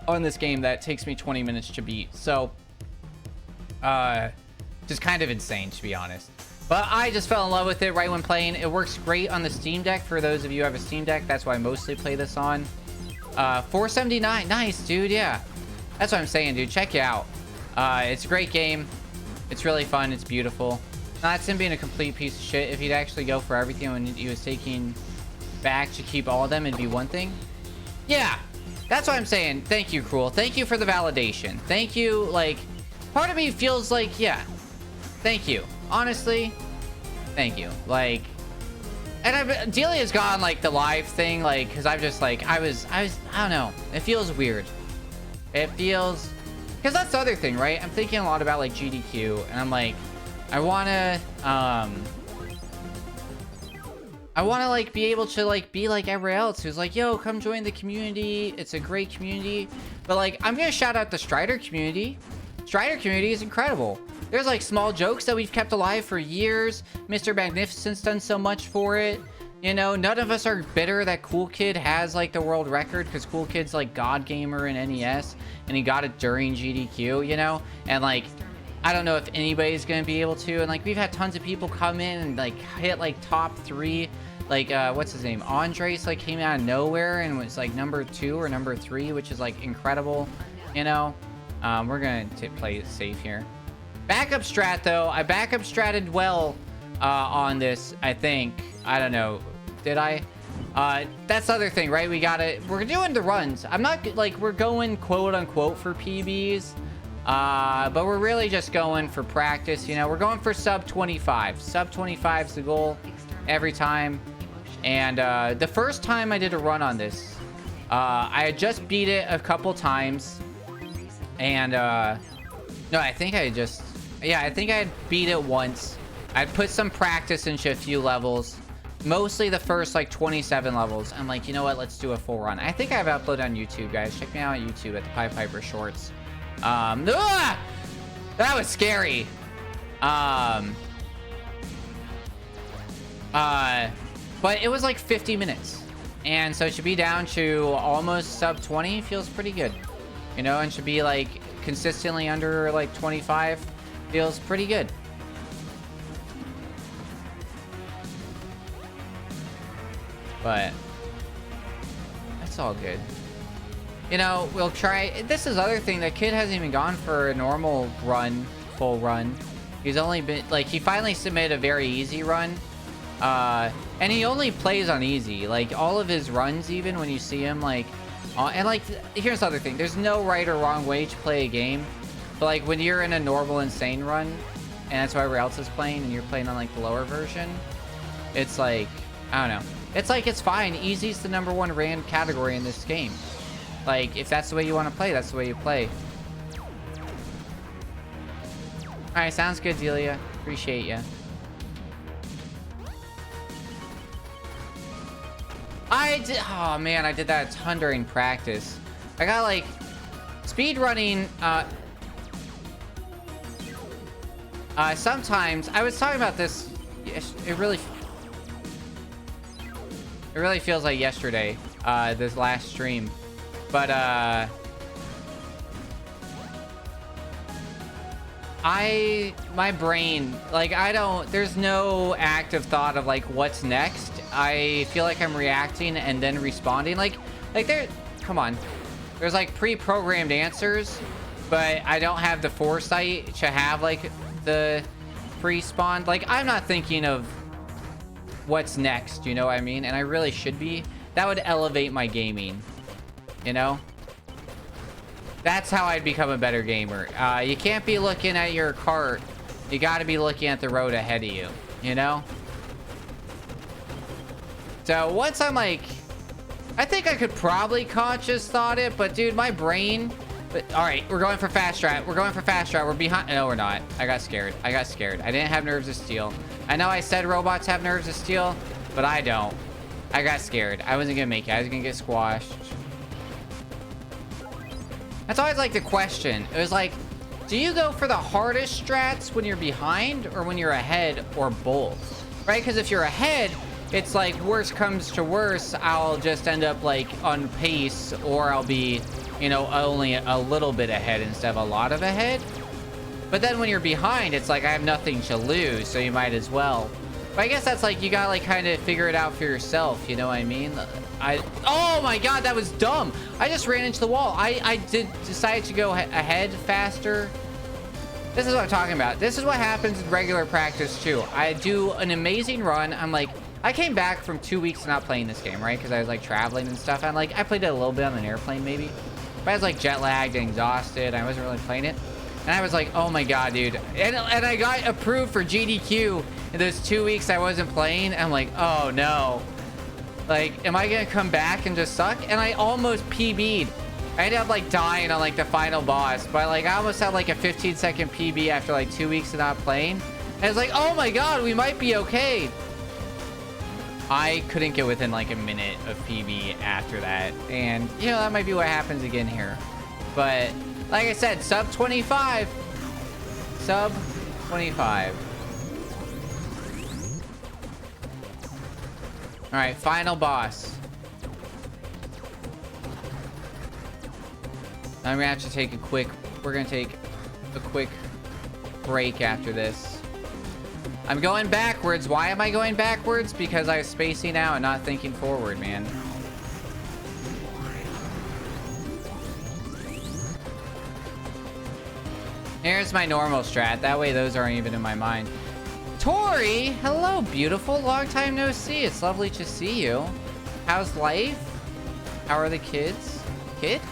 on this game that takes me 20 minutes to beat. So just kind of insane, to be honest. But I just fell in love with it right when playing. It works great on the Steam Deck. For those of you who have a Steam Deck, that's why I mostly play this on. $4.79. Nice, dude. Yeah, that's what I'm saying, dude. Check it out. It's a great game. It's really fun. It's beautiful. That's him being a complete piece of shit. If he'd actually go for everything when he was taking back to keep all of them, it'd be one thing. Yeah, that's what I'm saying. Thank you, Cruel. Thank you for the validation. Thank you. Like, part of me feels like, yeah, thank you. Honestly, thank you. Like, and Delia's gone like the live thing, like, because I've just like, I don't know. It feels weird. It feels, because that's the other thing, right? I'm thinking a lot about like GDQ, and I'm like, I wanna like be able to like be like everyone else who's like, yo, come join the community. It's a great community. But like, I'm gonna shout out the Strider community. Strider community is incredible. There's like small jokes that we've kept alive for years. Mr. Magnificent's done so much for it. You know, none of us are bitter that Cool Kid has like the world record, because Cool Kid's like God Gamer in NES, and he got it during GDQ, you know? And like, I don't know if anybody's gonna be able to. And like, we've had tons of people come in and like hit like top 3. Like, what's his name? Andres like came out of nowhere and was like number 2 or number 3, which is like incredible, you know? We're gonna play it safe here. Backup strat though, I backup stratted well on this, I think. I don't know, did I? That's the other thing, right? We're doing the runs. I'm not like, we're going quote unquote for PBs, but we're really just going for practice, you know? We're going for sub 25. Sub 25 is the goal every time. And the first time I did a run on this, I had just beat it a couple times. And no, I think I had beat it once. I put some practice into a few levels, mostly the first like 27 levels. I'm like, you know what, let's do a full run. I think I've uploaded on YouTube, guys. Check me out on YouTube at the Pied Piper Shorts. That was scary. But it was like 50 minutes, and so it should be down to almost sub 20. Feels pretty good, you know, and should be like consistently under like 25. Feels pretty good. But that's all good. You know, we'll try. This is other thing. That kid hasn't even gone for a normal run, full run. He's only been like, he finally submitted a very easy run. And he only plays on easy. Like, all of his runs, even when you see him, like, and like, here's the other thing. There's no right or wrong way to play a game. But like, when you're in a normal insane run, and that's what everyone else is playing, and you're playing on like the lower version, it's like, I don't know. It's like, it's fine. Easy's the #1 ran category in this game. Like, if that's the way you want to play, that's the way you play. Alright, sounds good, Delia. Appreciate ya. Oh man, I did that a ton during practice. I got like speed running. Sometimes I was talking about this. It really feels like yesterday, this last stream, but my brain, like, there's no active thought of like what's next. I feel like I'm reacting and then responding. Like come on, there's like pre-programmed answers, but I don't have the foresight to have like the pre-spawn. Like, I'm not thinking of what's next, you know what I mean? And I really should be. That would elevate my gaming, you know? That's how I'd become a better gamer. You can't be looking at your cart. You gotta be looking at the road ahead of you, you know? So once I'm like, I think I could probably conscious thought it, but dude, my brain. But all right, we're going for fast strat. We're going for fast strat. We're behind. No, we're not. I got scared. I didn't have nerves of steel. I know I said robots have nerves of steel, but I don't. I got scared. I wasn't gonna make it. I was gonna get squashed. That's always like the question. It was like, do you go for the hardest strats when you're behind or when you're ahead, or both? Right? Because if you're ahead, it's like worst comes to worst, I'll just end up like on pace, or I'll be, you know, only a little bit ahead instead of a lot of ahead. But then when you're behind, it's like I have nothing to lose, so you might as well. But I guess that's like, you gotta like kind of figure it out for yourself, you know what I mean? Oh my god, that was dumb. I just ran into the wall. I decided to go ahead faster. This is what I'm talking about. This is what happens in regular practice too. I do an amazing run. I'm like, I came back from 2 weeks of not playing this game, right? Because I was like traveling and stuff. And like, I played it a little bit on an airplane maybe. But I was like jet lagged and exhausted. I wasn't really playing it. And I was like, oh my god, dude. And I got approved for GDQ in those 2 weeks I wasn't playing. I'm like, oh no. Like, am I gonna come back and just suck? And I almost PB'd. I ended up like dying on like the final boss. But like, I almost had like a 15-second PB after like 2 weeks of not playing. And it's like, oh my god, we might be okay. I couldn't get within like a minute of PB after that. And, you know, that might be what happens again here. But, like I said, sub 25. Sub 25. Alright, final boss. I'm gonna have to take a quick... We're gonna take a quick break after this. I'm going backwards. Why am I going backwards? Because I was spacing out and not thinking forward, man. Here's my normal strat. That way those aren't even in my mind. Tori! Hello, beautiful. Long time no see. It's lovely to see you. How's life? How are the kids? Kid?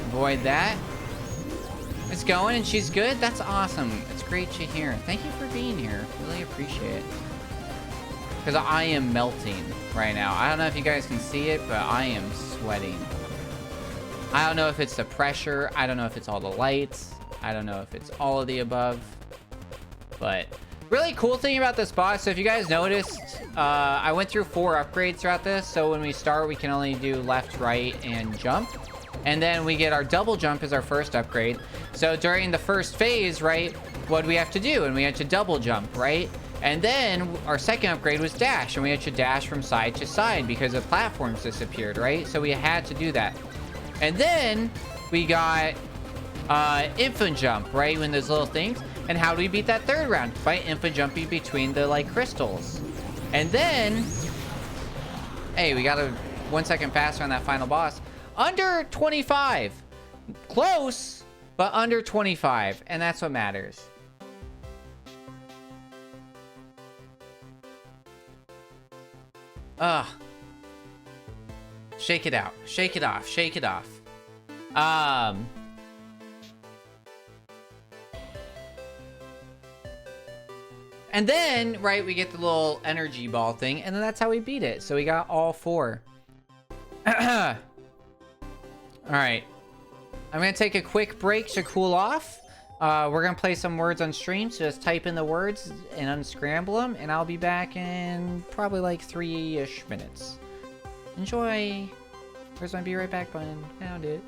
Avoid that. It's going and she's good. That's awesome. It's great to hear. Thank you for being here. Really appreciate it. Because I am melting right now. I don't know if you guys can see it, but I am sweating. I don't know if it's the pressure. I don't know if it's all the lights. I don't know if it's all of the above. But really cool thing about this boss. So if you guys noticed, I went through 4 upgrades throughout this. So when we start, we can only do left, right, and jump. And then we get our double jump as our first upgrade. So during the first phase, right, what do we have to do? And we had to double jump, right? And then our second upgrade was dash. And we had to dash from side to side because the platforms disappeared, right? So we had to do that. And then we got infant jump, right? When those little things. And how do we beat that third round? By infant jumping between the, like, crystals. And then, hey, we got 1 second faster on that final boss. Under 25. Close, but under 25. And that's what matters. Ugh. Shake it out. Shake it off. Shake it off. And then, right, we get the little energy ball thing. And then that's how we beat it. So we got all 4. All right, I'm gonna take a quick break to cool off. We're gonna play some words on stream, so just type in the words and unscramble them, and I'll be back in probably like 3-ish minutes. Enjoy! Where's my be right back button? Found it.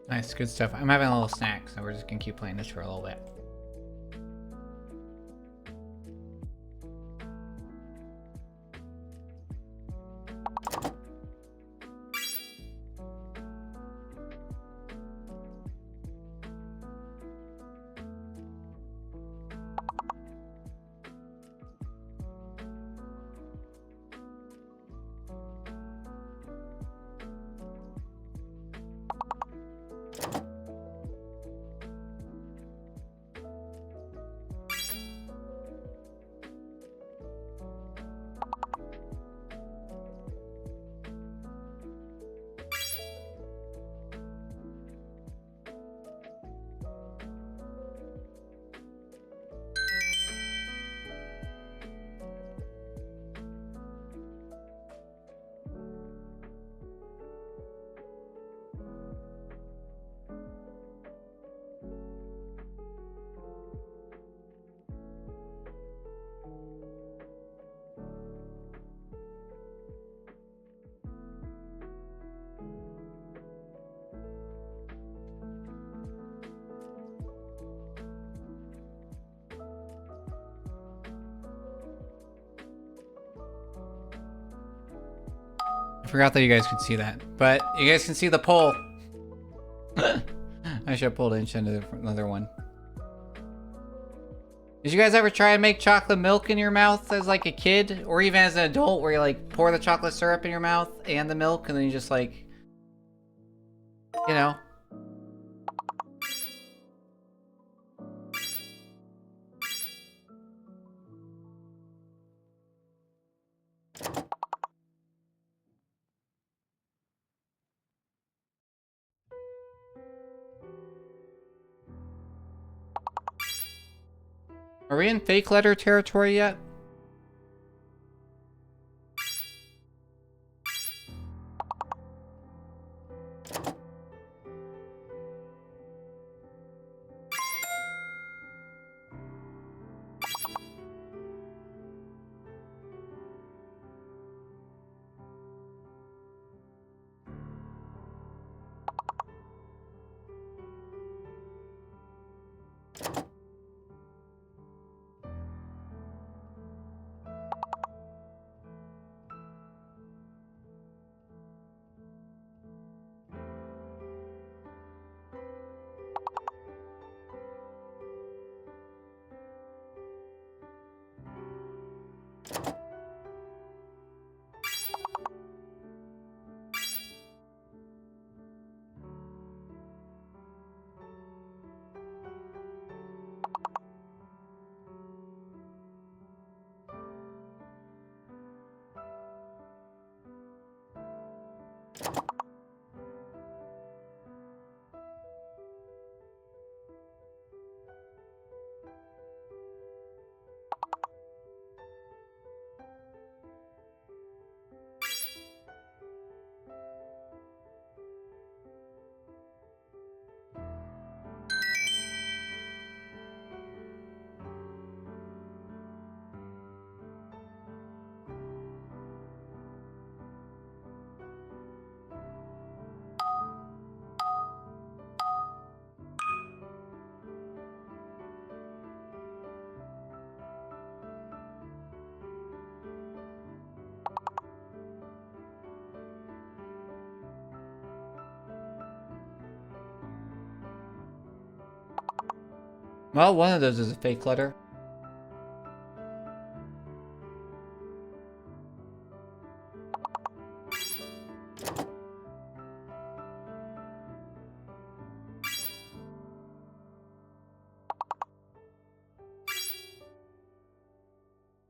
Nice, good stuff. I'm having a little snack, so we're just gonna keep playing this for a little bit. I forgot that you guys could see that, but you guys can see the poll. I should have pulled into another one. Did you guys ever try and make chocolate milk in your mouth as like a kid, or even as an adult, where you like pour the chocolate syrup in your mouth and the milk, and then you just like, you know? Are we in fake letter territory yet? Well, one of those is a fake letter.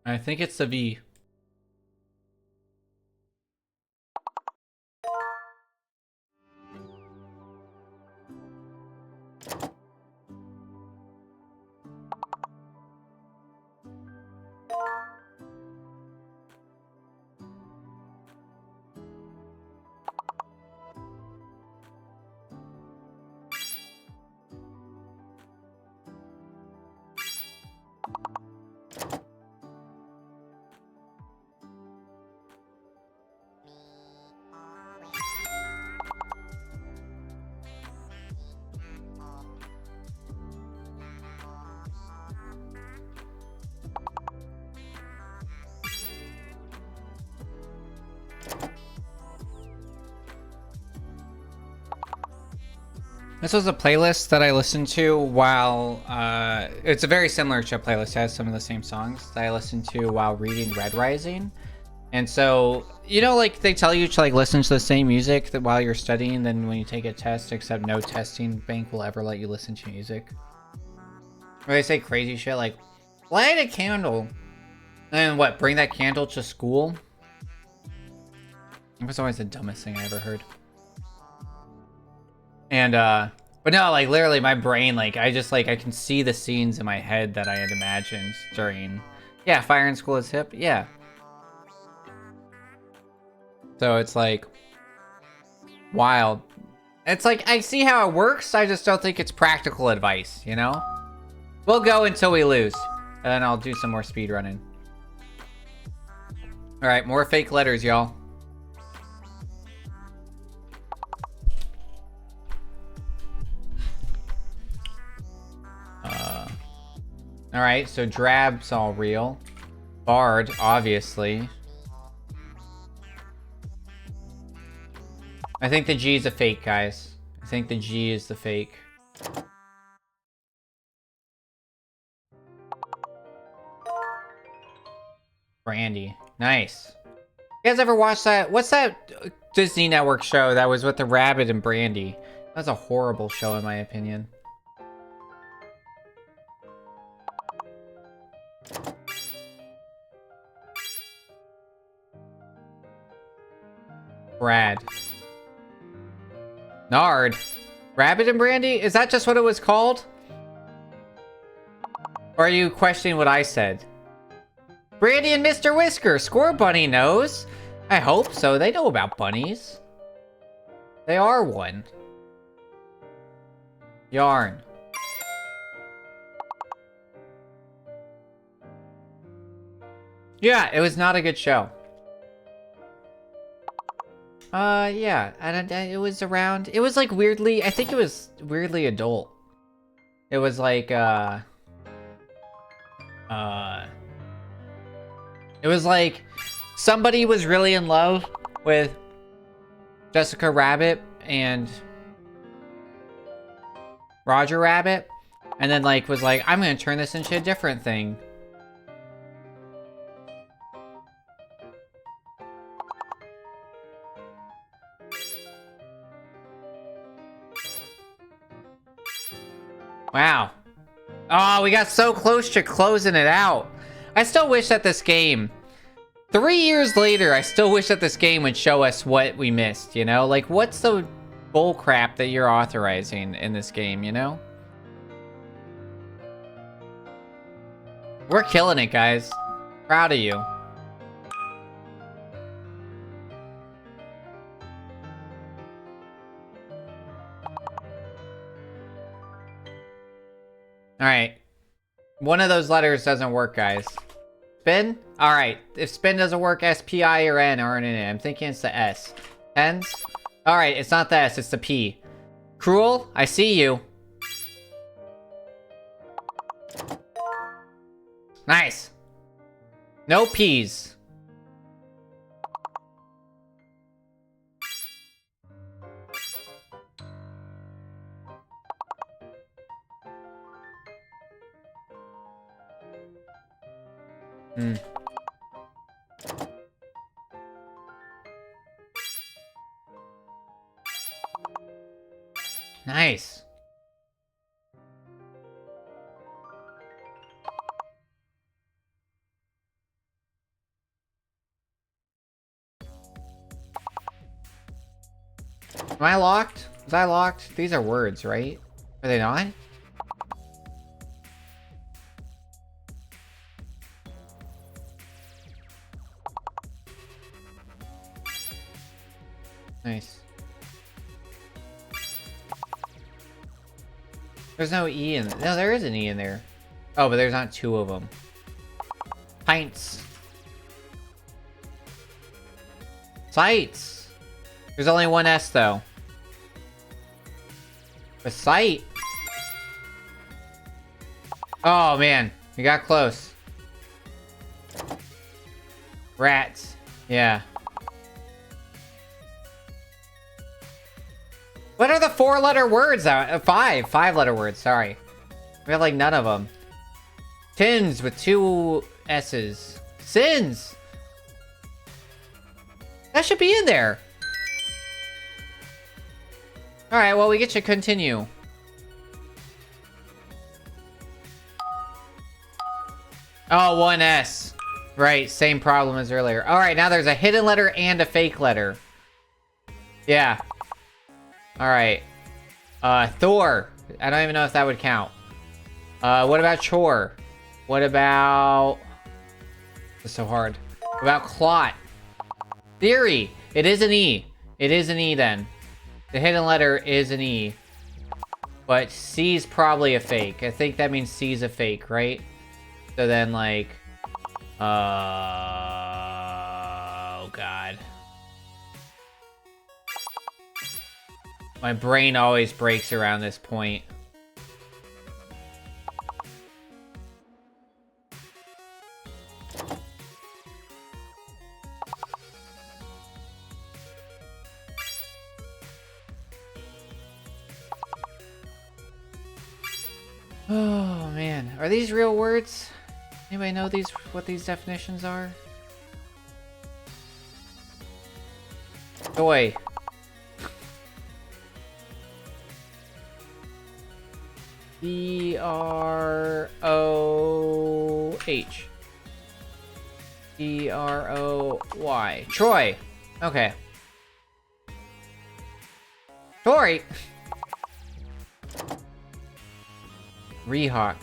I think it's the V. This was a playlist that I listened to while, it's a very similar to a playlist. It has some of the same songs that I listened to while reading Red Rising. And so, you know, like they tell you to like listen to the same music that while you're studying, then when you take a test, except no testing bank will ever let you listen to music. Or they say crazy shit like, light a candle. And then what, bring that candle to school? It was always the dumbest thing I ever heard. And, but no, like, literally, my brain, like, I just, like, I can see the scenes in my head that I had imagined during... Yeah, Fire in School is hip? Yeah. So it's, like... wild. It's, like, I see how it works, I just don't think it's practical advice, you know? We'll go until we lose. And then I'll do some more speedrunning. Alright, more fake letters, y'all. Alright, so Drab's all real. Bard, obviously. I think the G is a fake, guys. I think the G is the fake. Brandy. Nice. You guys ever watch that? What's that Disney Network show that was with the rabbit and Brandy? That's a horrible show in my opinion. Brad. Nard. Rabbit and Brandy? Is that just what it was called? Or are you questioning what I said? Brandy and Mr. Whisker. Score Bunny knows. I hope so. They know about bunnies. They are one. Yarn. Yeah, it was not a good show. Yeah, and it was around, it was like weirdly, I think it was weirdly adult. It was like, it was like, somebody was really in love with Jessica Rabbit and Roger Rabbit, and then like, was like, I'm gonna turn this into a different thing. Wow. Oh, we got so close to closing it out. I still wish that this game... 3 years later, I still wish that this game would show us what we missed, you know? Like, what's the bull crap that you're authorizing in this game, you know? We're killing it, guys. Proud of you. Alright. One of those letters doesn't work, guys. Spin? Alright. If spin doesn't work, S, P, I, or N aren't in it. I'm thinking it's the S. Pens? Alright, it's not the S, it's the P. Cruel? I see you. Nice. No P's. Hmm. Nice. Am I locked? Was I locked? These are words, right? Are they not? Nice. There's no E in... No, there is an E in there. Oh, but there's not two of them. Pints. Sights. There's only one S, though. A sight. Oh, man. We got close. Rats. Yeah. What are the 4-letter words? Five-letter words, sorry. We have like none of them. Tins with 2 S's. Sins! That should be in there. Alright, well, we get to continue. Oh, 1 S. Right, same problem as earlier. Alright, now there's a hidden letter and a fake letter. Yeah. Alright. Thor. I don't even know if that would count. What about chore? What about... This is so hard. What about clot? Theory. It is an E. It is an E then. The hidden letter is an E. But C's probably a fake. I think that means C's a fake, right? So then, like... oh, God. My brain always breaks around this point. Oh, man. Are these real words? Anybody know what these definitions are? Joy. D-R-O-H. D-R-O-Y. Troy. Okay. Troy. Rehawk.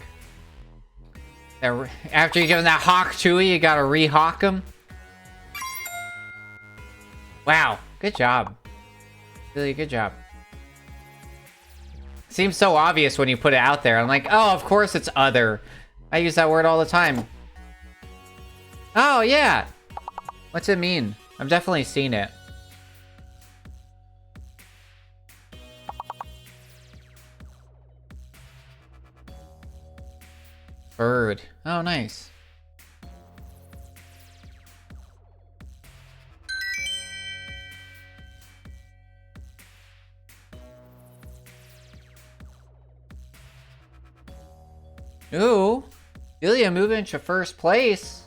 After you give him that hawk chewy, you gotta rehawk him. Wow, good job. Really good job. Seems so obvious when you put it out there. I'm like, oh, of course it's other. I use that word all the time. Oh, yeah. What's it mean? I've definitely seen it. Bird. Oh, nice. Ooh. Ilya moving into first place.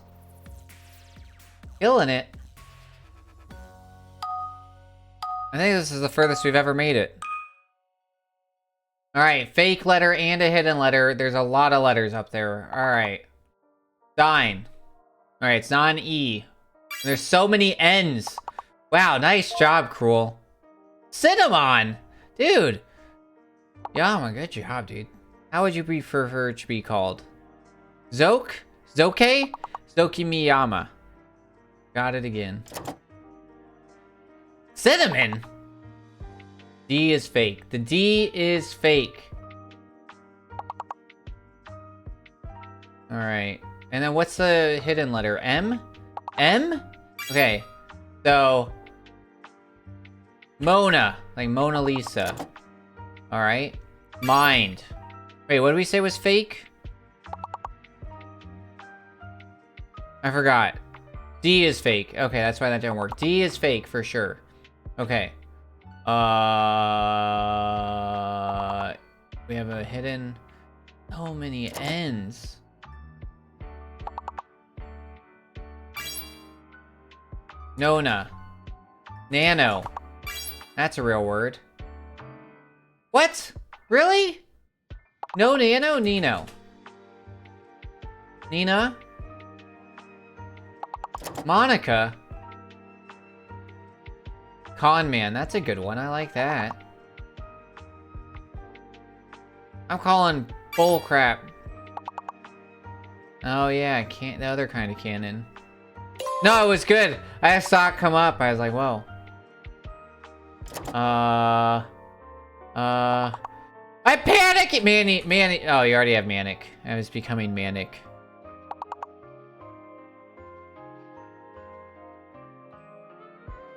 Killing it. I think this is the furthest we've ever made it. Alright, fake letter and a hidden letter. There's a lot of letters up there. Alright. Dine. Alright, it's not an E. There's so many N's. Wow, nice job, Cruel. Cinnamon! Dude! Yeah, good job, dude. How would you prefer to be called? Zoke? Zoke? Zokimiyama. Got it again. Cinnamon! D is fake. The D is fake. Alright. And then what's the hidden letter? M? M? Okay. So... Mona. Like Mona Lisa. Alright. Mind. Wait, what did we say was fake? I forgot. D is fake. Okay, that's why that didn't work. D is fake for sure. Okay. We have a hidden... So many N's. Nona. Nano. That's a real word. What? Really? No Nano? Nino. Nina? Monica? Con man, that's a good one. I like that. I'm calling bull crap. Oh yeah, the other kind of cannon. No, it was good. I saw it come up. I was like, whoa. I panic! Manic. Oh, you already have manic. I was becoming manic.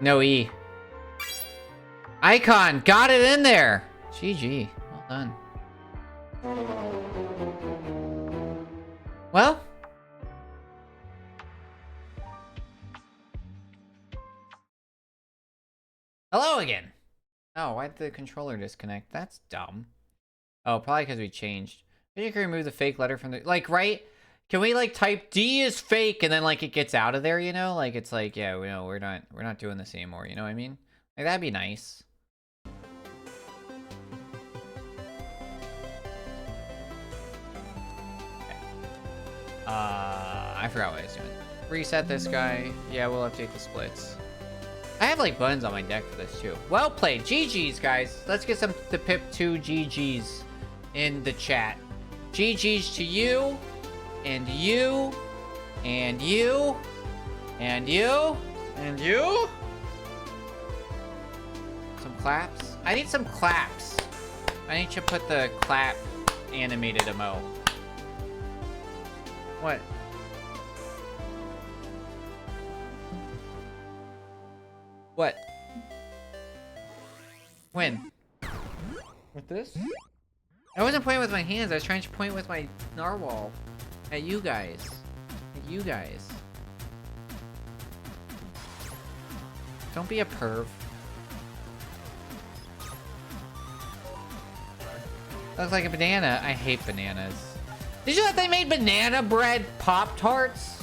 No E. Icon, got it in there. GG, well done. Well. Hello again. Oh, why did the controller disconnect? That's dumb. Oh, probably because we changed. Maybe you can remove the fake letter from the... Like, right? Can we, like, type D is fake and then, like, it gets out of there, you know? Like, it's like, yeah, we know we're not doing this anymore, you know what I mean? Like, that'd be nice. I forgot what I was doing. Reset this guy. Yeah, we'll update the splits. I have like buttons on my deck for this too. Well played. GG's, guys. Let's get some the Pip 2 GG's in the chat. GG's to you, and you, and you, and you, and you. Some claps. I need some claps. I need to put the clap animated emo. What? What? When? With this? I wasn't pointing with my hands. I was trying to point with my narwhal at you guys. At you guys. Don't be a perv. Looks like a banana. I hate bananas. Did you know that they made banana bread Pop-Tarts?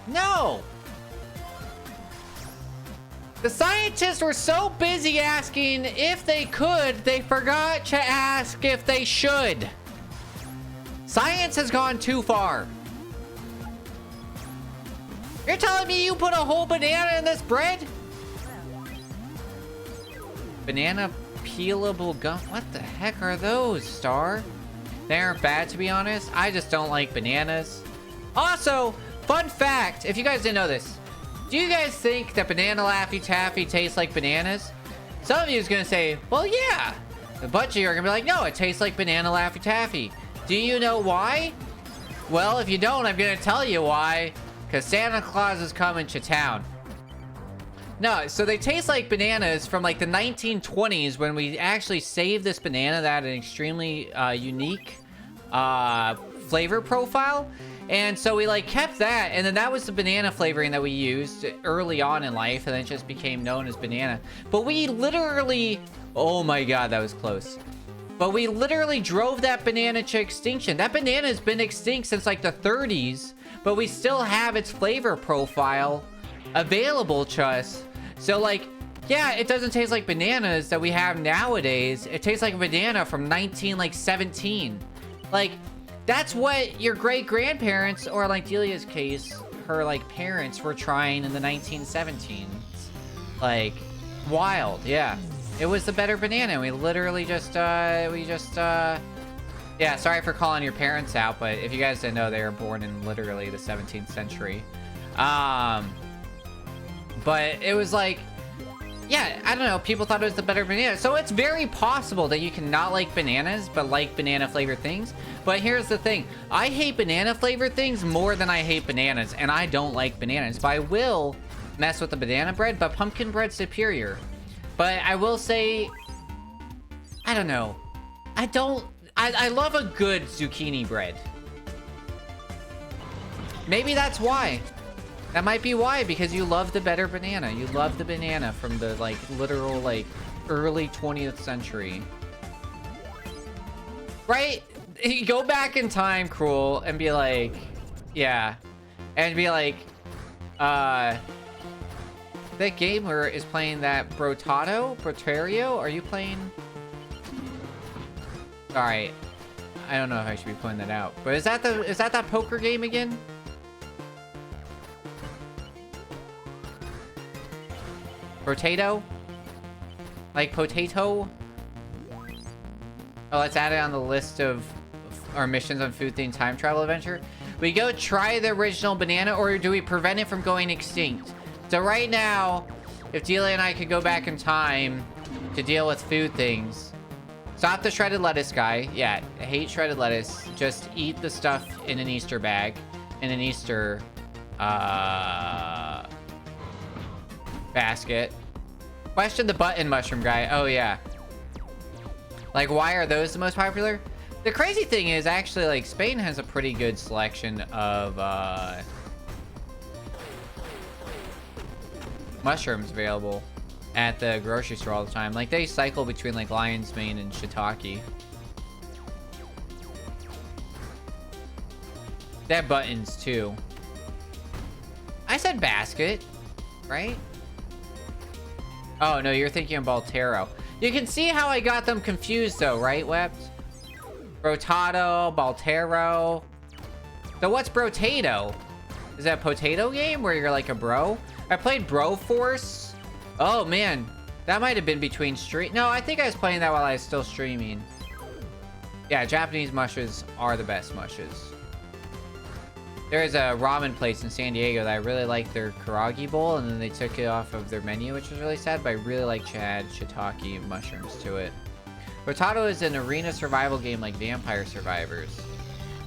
No! The scientists were so busy asking if they could, they forgot to ask if they should. Science has gone too far. You're telling me you put a whole banana in this bread? Banana peelable gum? What the heck are those, Star? They aren't bad, to be honest. I just don't like bananas. Also, fun fact, if you guys didn't know this, do you guys think that banana Laffy Taffy tastes like bananas? Some of you is gonna say, well, yeah. A bunch of you are gonna be like, no, it tastes like banana Laffy Taffy. Do you know why? Well, if you don't, I'm gonna tell you why. Because Santa Claus is coming to town. No, so they taste like bananas from like the 1920s when we actually saved this banana that had an extremely unique flavor profile. And so we like kept that, and then that was the banana flavoring that we used early on in life, and then it just became known as banana. But we literally, oh my god, that was close. But we literally drove that banana to extinction. That banana has been extinct since like the 30s, but we still have its flavor profile available to us. So like, yeah, it doesn't taste like bananas that we have nowadays. It tastes like a banana from 1917. Like, that's what your great-grandparents, or like Delia's case, her like parents were trying in the 1917s. Like, wild, yeah. It was the better banana. We literally just, yeah, sorry for calling your parents out, but if you guys didn't know, they were born in literally the 17th century. But it was like, yeah, I don't know, people thought it was the better banana. So it's very possible that you can not like bananas, but like banana flavored things. But here's the thing. I hate banana flavored things more than I hate bananas, and I don't like bananas. But I will mess with the banana bread, but pumpkin bread's superior. But I will say, I don't know. I love a good zucchini bread. Maybe that's why. That might be why, because you love the better banana. You love the banana from the, like, literal, like, early 20th century. Right? You go back in time, Cruel, and be like, yeah. And be like, that gamer is playing that Brotario? Are you playing? Sorry. I don't know if I should be pointing that out. But is that that poker game again? Potato? Like potato? Oh, let's add it on the list of our missions on Food Themed Time Travel Adventure. We go try the original banana, or do we prevent it from going extinct? So right now, if Delia and I could go back in time to deal with food things, stop the shredded lettuce guy. Yeah, I hate shredded lettuce. Just eat the stuff in an Easter bag, in an Easter basket. Question the button mushroom guy. Oh yeah. Like, why are those the most popular? The crazy thing is, actually, like, Spain has a pretty good selection of mushrooms available at the grocery store all the time. Like, they cycle between, like, lion's mane and shiitake. They have buttons, too. I said basket, right? Oh, no, you're thinking of Baltero. You can see how I got them confused, though, right, Wept? Brotato, Baltero. So what's Brotato? Is that a potato game where you're like a bro? I played Bro Force. Oh, man. That might have been between stream. No, I think I was playing that while I was still streaming. Yeah, Japanese mushes are the best mushes. There is a ramen place in San Diego that I really like their karagi bowl, and then they took it off of their menu, which was really sad, but I really like Chad shiitake mushrooms to it. Brotato is an arena survival game like Vampire Survivors.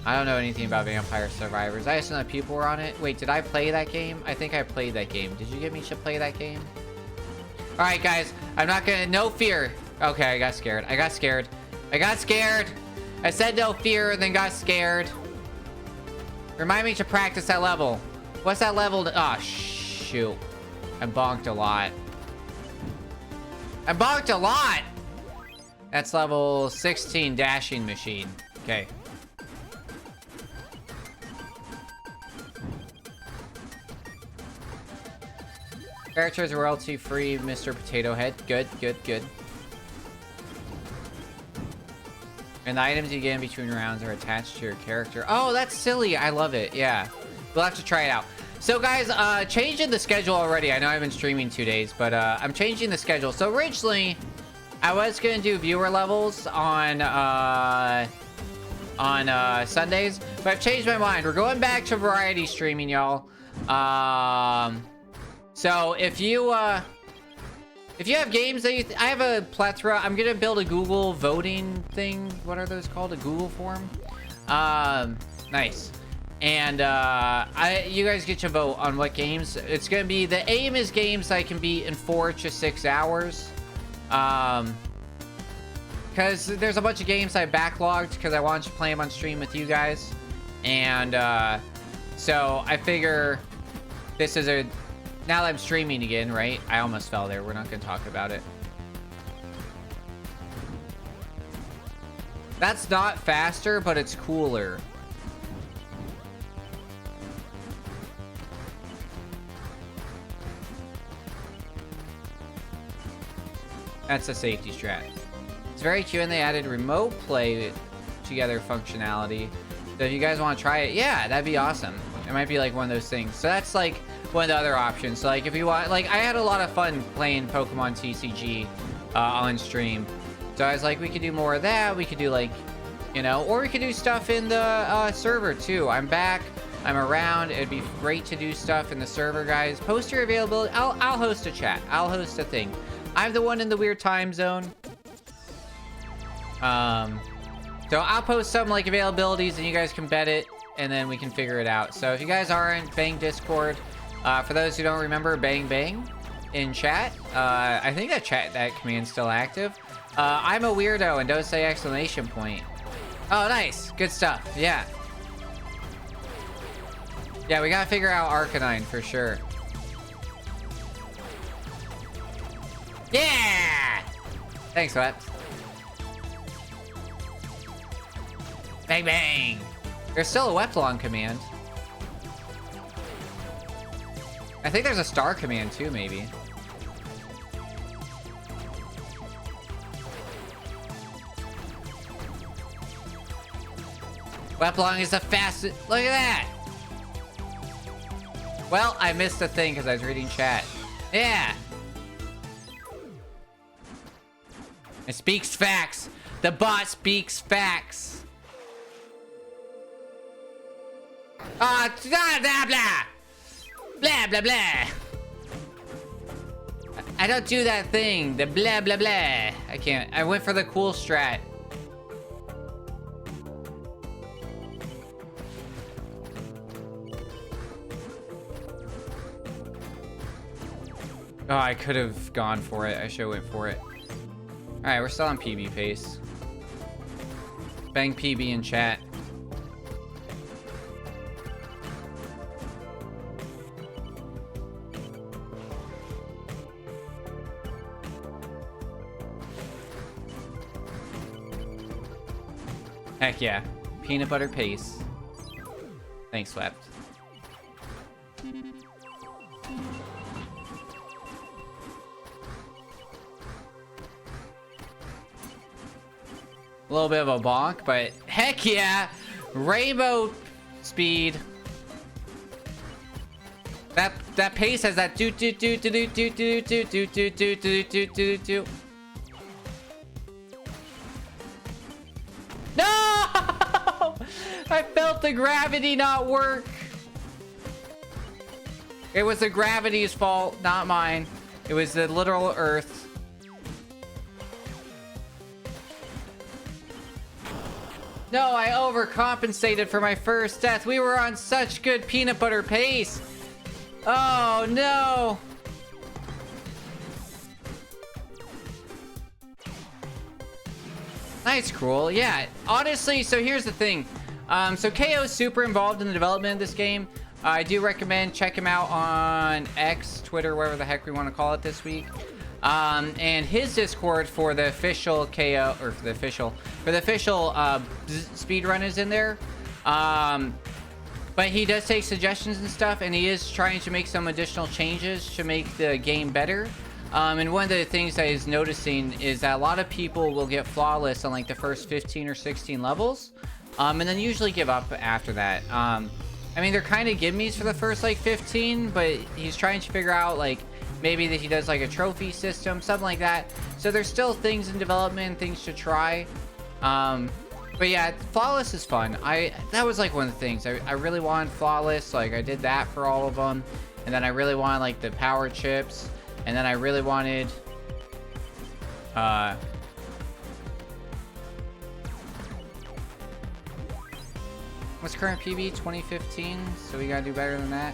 I don't know anything about Vampire Survivors. I just know that people were on it. Wait, did I play that game? I think I played that game. Did you get me to play that game? Alright, guys. I'm not gonna... No fear. Okay, I got scared. I got scared. I got scared. I said no fear and then got scared. Remind me to practice that level. What's that level? Oh, shoot. I bonked a lot. I bonked a lot! That's level 16 dashing machine. Okay. Characters royalty free, Mr. Potato Head. Good, good, good. And the items you get in between rounds are attached to your character. Oh, that's silly. I love it. Yeah. We'll have to try it out. So, guys, changing the schedule already. I know I've been streaming 2 days, but I'm changing the schedule. So, originally, I was going to do viewer levels on Sundays, but I've changed my mind. We're going back to variety streaming, y'all. So, if you have games that you... I have a plethora. I'm going to build a Google voting thing. What are those called? A Google form? Nice. And you guys get to vote on what games. It's going to be... The aim is games I can beat in 4 to 6 hours. Because there's a bunch of games I backlogged because I wanted to play them on stream with you guys. And so I figure this is a... Now that I'm streaming again, right? I almost fell there. We're not going to talk about it. That's not faster, but it's cooler. That's a safety strat. It's very cute, and they added remote play together functionality. So if you guys want to try it, yeah, that'd be awesome. It might be like one of those things. So that's like one of the other options. So like if you want, like I had a lot of fun playing Pokemon TCG on stream. So I was like, we could do more of that. We could do like, you know, or we could do stuff in the server too. I'm back. I'm around. It'd be great to do stuff in the server, guys. Post your availability. I'll host a chat. I'll host a thing. I'm the one in the weird time zone. So I'll post some like availabilities and you guys can bet it and then we can figure it out. So if you guys aren't, bang Discord. For those who don't remember, bang bang in chat. I think that command's still active. I'm a weirdo and don't say exclamation point. Oh, nice. Good stuff. Yeah. Yeah, we gotta figure out Arcanine for sure. Yeah! Thanks, Wet. Bang, bang! There's still a Weplong command. I think there's a Star command too, maybe. Weplong is the fastest. Look at that! Well, I missed a thing because I was reading chat. Yeah! It speaks facts. The bot speaks facts. Blah, blah, blah. Blah, blah, blah. I don't do that thing. The blah, blah, blah. I can't. I went for the cool strat. Oh, I could have gone for it. I should have went for it. Alright, we're still on PB pace. Bang PB in chat. Heck yeah. Peanut butter paste. Thanks, Swept. A little bit of a bonk, but heck yeah! Rainbow speed. That pace has that do do do do do do do do do do do do do do do. No! I felt the gravity not work. It was the gravity's fault, not mine. It was the literal Earth. No, I overcompensated for my first death. We were on such good peanut butter pace. Oh, no. Nice, Cruel. Yeah, honestly, so here's the thing. So KO's super involved in the development of this game. I do recommend check him out on X, Twitter, whatever the heck we want to call it this week. And his Discord for the official KO, or for the official speedrun is in there. But he does take suggestions and stuff, and he is trying to make some additional changes to make the game better. And one of the things I was noticing is that a lot of people will get flawless on like the first 15 or 16 levels, and then usually give up after that. I mean, they're kind of gimmies for the first like 15, but he's trying to figure out like maybe that he does like a trophy system, something like that. So there's still things in development, things to try. But yeah, flawless is fun. That was like one of the things I really wanted flawless. Like I did that for all of them, and then I really wanted like the power chips, and then I really wanted what's current PB? 2015. So we gotta do better than that.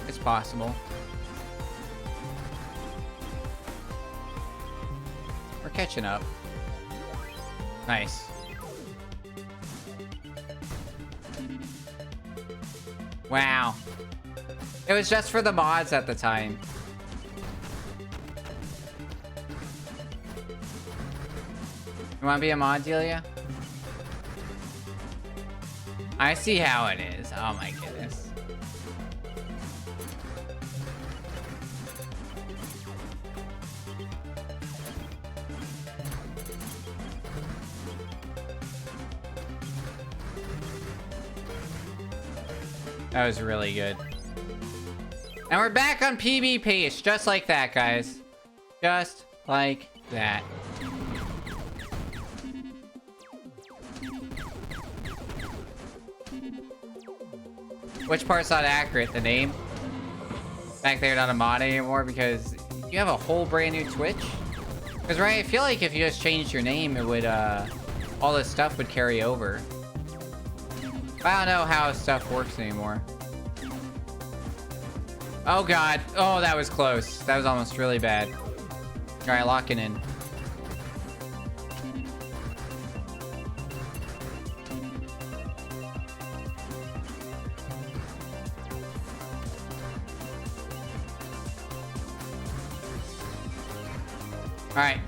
It's possible. We're catching up. Nice. Wow. It was just for the mods at the time. You wanna be a mod, Delia? I see how it is. Oh my goodness. That was really good. And we're back on PB pace, just like that, guys. Just like that. Which part's not accurate? The name? Back there, not a mod anymore because you have a whole brand new Twitch? Because, right, I feel like if you just changed your name, it would, all this stuff would carry over. I don't know how stuff works anymore. Oh, God. Oh, that was close. That was almost really bad. All right, locking in. All right.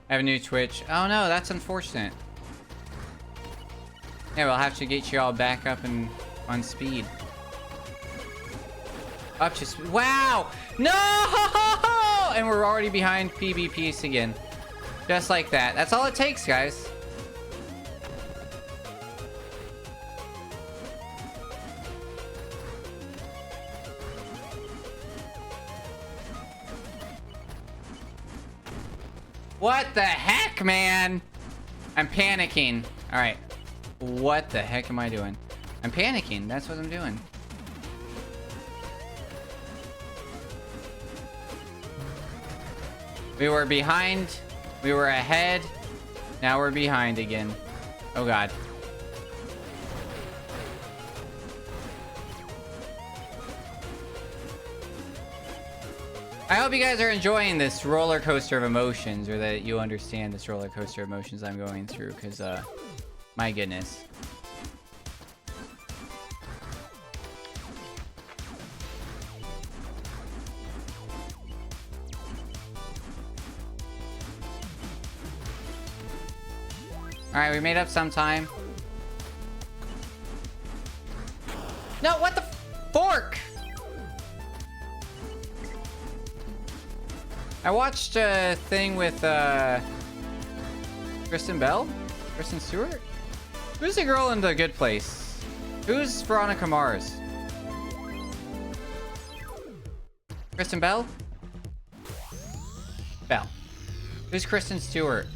I have a new Twitch. Oh, no, that's unfortunate. Yeah, we'll have to get you all back up and on speed. Up to speed. Wow! No! And we're already behind PB Peace again. Just like that. That's all it takes, guys. What the heck, man? I'm panicking. All right. What the heck am I doing? I'm panicking. That's what I'm doing. We were behind. We were ahead. Now we're behind again. Oh, God. I hope you guys are enjoying this roller coaster of emotions, or that you understand this roller coaster of emotions I'm going through, because, my goodness. Alright, we made up some time. No, what the fork? I watched a thing with Kristen Bell? Kristen Stewart? Who's the girl in The Good Place? Who's Veronica Mars? Kristen Bell? Bell. Who's Kristen Stewart?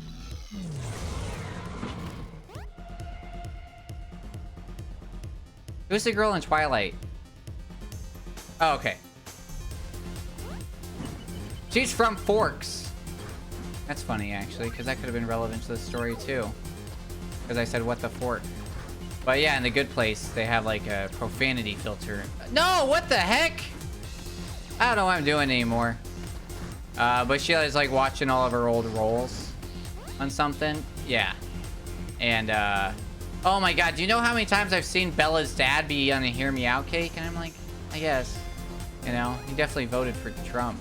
Who's the girl in Twilight? Oh, okay. She's from Forks. That's funny, actually, because that could have been relevant to the story, too. Because I said, what the fork? But yeah, in The Good Place, they have, like, a profanity filter. No, what the heck? I don't know what I'm doing anymore. But she was, like, watching all of her old roles on something. Yeah. And, oh my god, do you know how many times I've seen Bella's dad be on a Hear Me Out cake? And I'm like, I guess. You know, he definitely voted for Trump.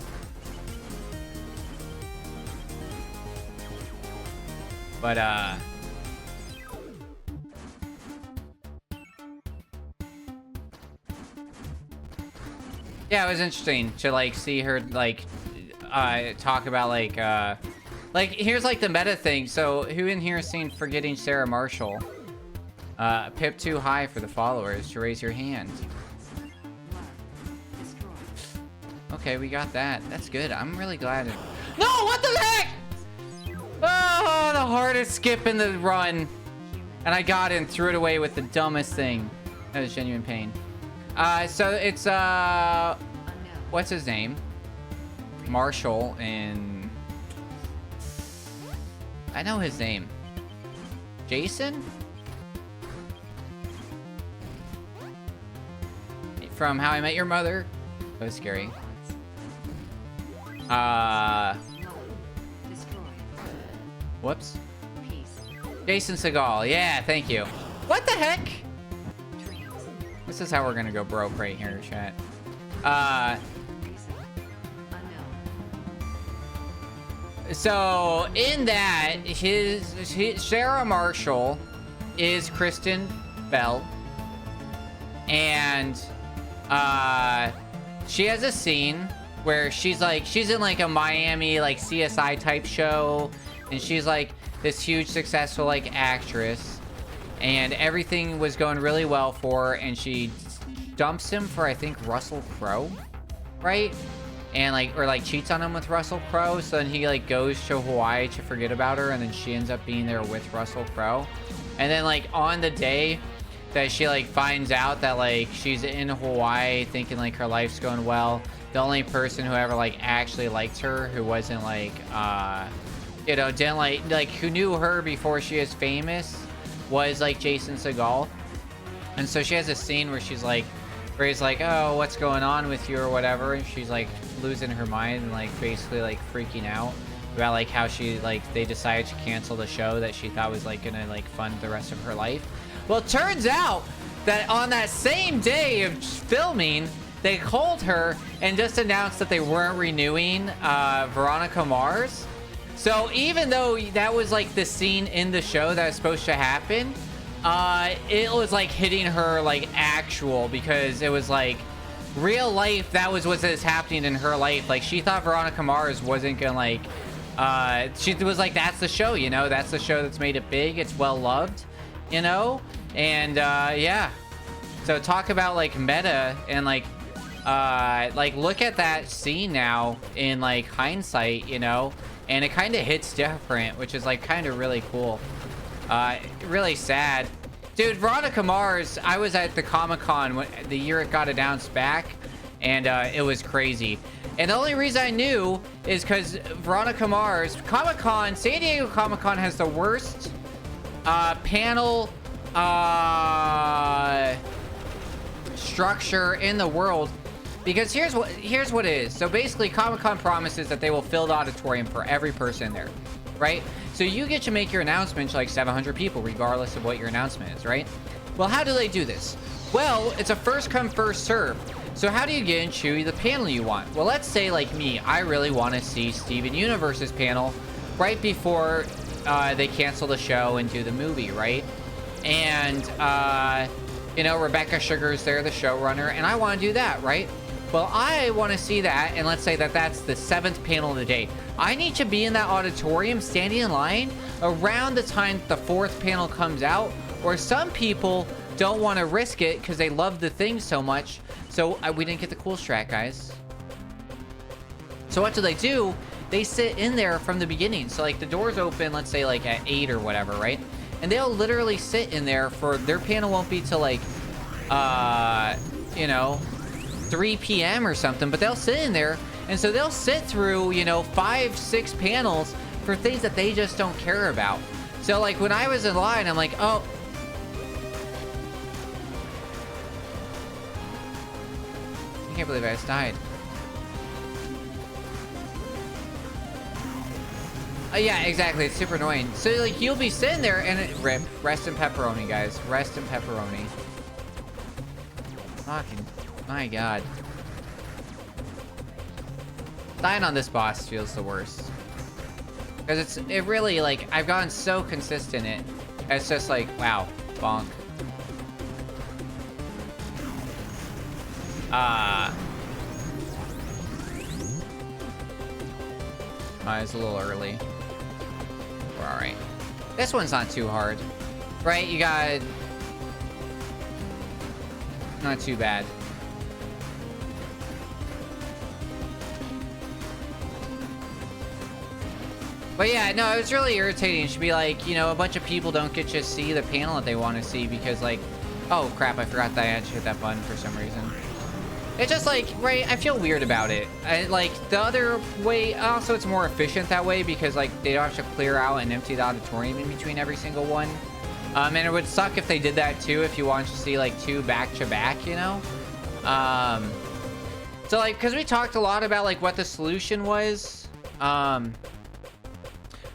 But, yeah, it was interesting to, like, see her, like, talk about, like, here's, like, the meta thing. So, who in here has seen Forgetting Sarah Marshall? Pip too high for the followers to raise your hand. Okay, we got that. That's good. I'm really glad. No, what the heck? Oh, the hardest skip in the run. And I got it and threw it away with the dumbest thing. That was genuine pain. So it's, what's his name? Marshall and... I know his name. Jason? From How I Met Your Mother. That was scary. Whoops. Jason Segal. Yeah, thank you. What the heck? This is how we're gonna go broke right here, chat. So in that, Sarah Marshall is Kristen Bell, and she has a scene where she's in like a Miami like CSI type show, and she's like this huge successful like actress, and everything was going really well for her, and she dumps him for I think Russell Crowe, right? And like, or like cheats on him with Russell Crowe, so then he like goes to Hawaii to forget about her, and then she ends up being there with Russell Crowe. And then like on the day that she like finds out that like she's in Hawaii thinking like her life's going well, the only person who ever like actually liked her, who wasn't like you know, didn't like who knew her before she was famous, was like Jason Segal. And so she has a scene where she's like, where he's like, oh, what's going on with you or whatever, and she's like losing her mind and like basically like freaking out about like how she like they decided to cancel the show that she thought was like gonna like fund the rest of her life. Well, it turns out that on that same day of filming, they called her and just announced that they weren't renewing Veronica Mars. So even though that was like the scene in the show that was supposed to happen, it was like hitting her like actual, because it was like real life, that was what is happening in her life. Like she thought Veronica Mars wasn't gonna like she was like, that's the show, you know, that's the show that's made it big, it's well loved, you know. And yeah, so talk about like meta, and like look at that scene now in like hindsight, you know, and it kind of hits different, which is like kind of really cool. Really sad. Dude, Veronica Mars, I was at the Comic-Con the year it got announced back, and it was crazy. And the only reason I knew is because Veronica Mars, Comic-Con, San Diego Comic-Con has the worst panel structure in the world. Because here's what it is. So basically, Comic-Con promises that they will fill the auditorium for every person there, right? So you get to make your announcement to like 700 people, regardless of what your announcement is, right? Well, how do they do this? Well, it's a first come, first serve. So how do you get and choose the panel you want? Well, let's say like me, I really want to see Steven Universe's panel right before they cancel the show and do the movie, right? And, you know, Rebecca Sugar's there, the showrunner, and I want to do that, right? Well, I want to see that, and let's say that that's the 7th panel of the day. I need to be in that auditorium standing in line around the time the 4th panel comes out, or some people don't want to risk it because they love the thing so much. So we didn't get the cool strat, guys. So what do? They sit in there from the beginning. So like the doors open, let's say like at 8 or whatever, right? And they'll literally sit in there for their panel won't be till like, you know, 3 p.m. or something, but they'll sit in there. And so they'll sit through, you know, 5, 6 panels for things that they just don't care about. So like when I was in line, I'm like, oh. I can't believe I just died. Yeah, exactly. It's super annoying. So, like, you'll be sitting there and rip. Rest in pepperoni, guys. Rest in pepperoni. Fucking, my God. Dying on this boss feels the worst. Because it really, like, I've gotten so consistent in it. It's just like, wow, bonk. It's a little early. We're alright. This one's not too hard. Right? You got... Not too bad. But yeah, no, it was really irritating. It should be like, you know, a bunch of people don't get to see the panel that they want to see because, like... Oh, crap, I forgot that I had to hit that button for some reason. It's just like, right, I feel weird about it. Like, the other way, also it's more efficient that way because, like, they don't have to clear out and empty the auditorium in between every single one. And it would suck if they did that, too, if you wanted to see, like, 2 back-to-back, you know? So, like, because we talked a lot about, like, what the solution was.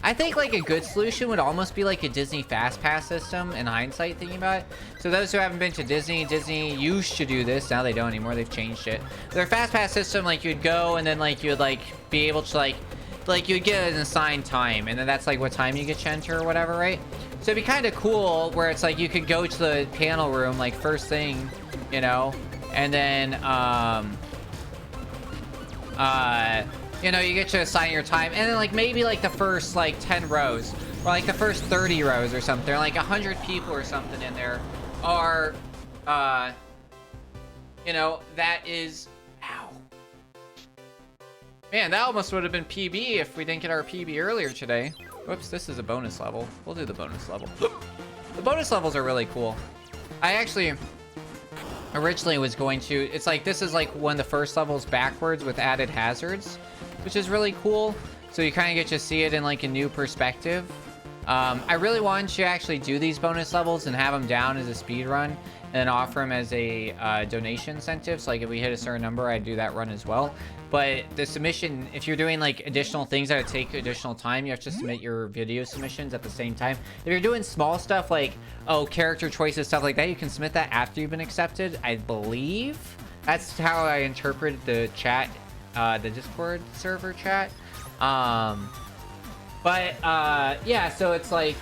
I think, like, a good solution would almost be, like, a Disney Fast Pass system, in hindsight, thinking about it. So those who haven't been to Disney used to do this. Now they don't anymore. They've changed it. Their Fast Pass system, like, you'd go, and then, like, you'd, like, be able to, like, you'd get an assigned time, and then that's, like, what time you get to enter or whatever, right? So it'd be kind of cool where it's, like, you could go to the panel room, like, first thing, you know, and then, you know, you get to assign your time, and then, like, maybe, like, the first, like, 10 rows, or, like, the first 30 rows or something, or, like, 100 people or something in there are, you know, that is, ow. Man, that almost would have been PB if we didn't get our PB earlier today. Whoops, this is a bonus level. We'll do the bonus level. The bonus levels are really cool. I actually... originally was going to... It's like, this is like one of the first levels backwards with added hazards, which is really cool. So you kind of get to see it in like a new perspective. I really wanted to actually do these bonus levels and have them down as a speed run and then offer them as a donation incentive. So like if we hit a certain number, I'd do that run as well. But the submission, if you're doing like additional things that would take additional time, you have to submit your video submissions at the same time. If you're doing small stuff like, oh, character choices, stuff like that, you can submit that after you've been accepted, I believe. That's how I interpreted the chat, the Discord server chat. Yeah, so it's like,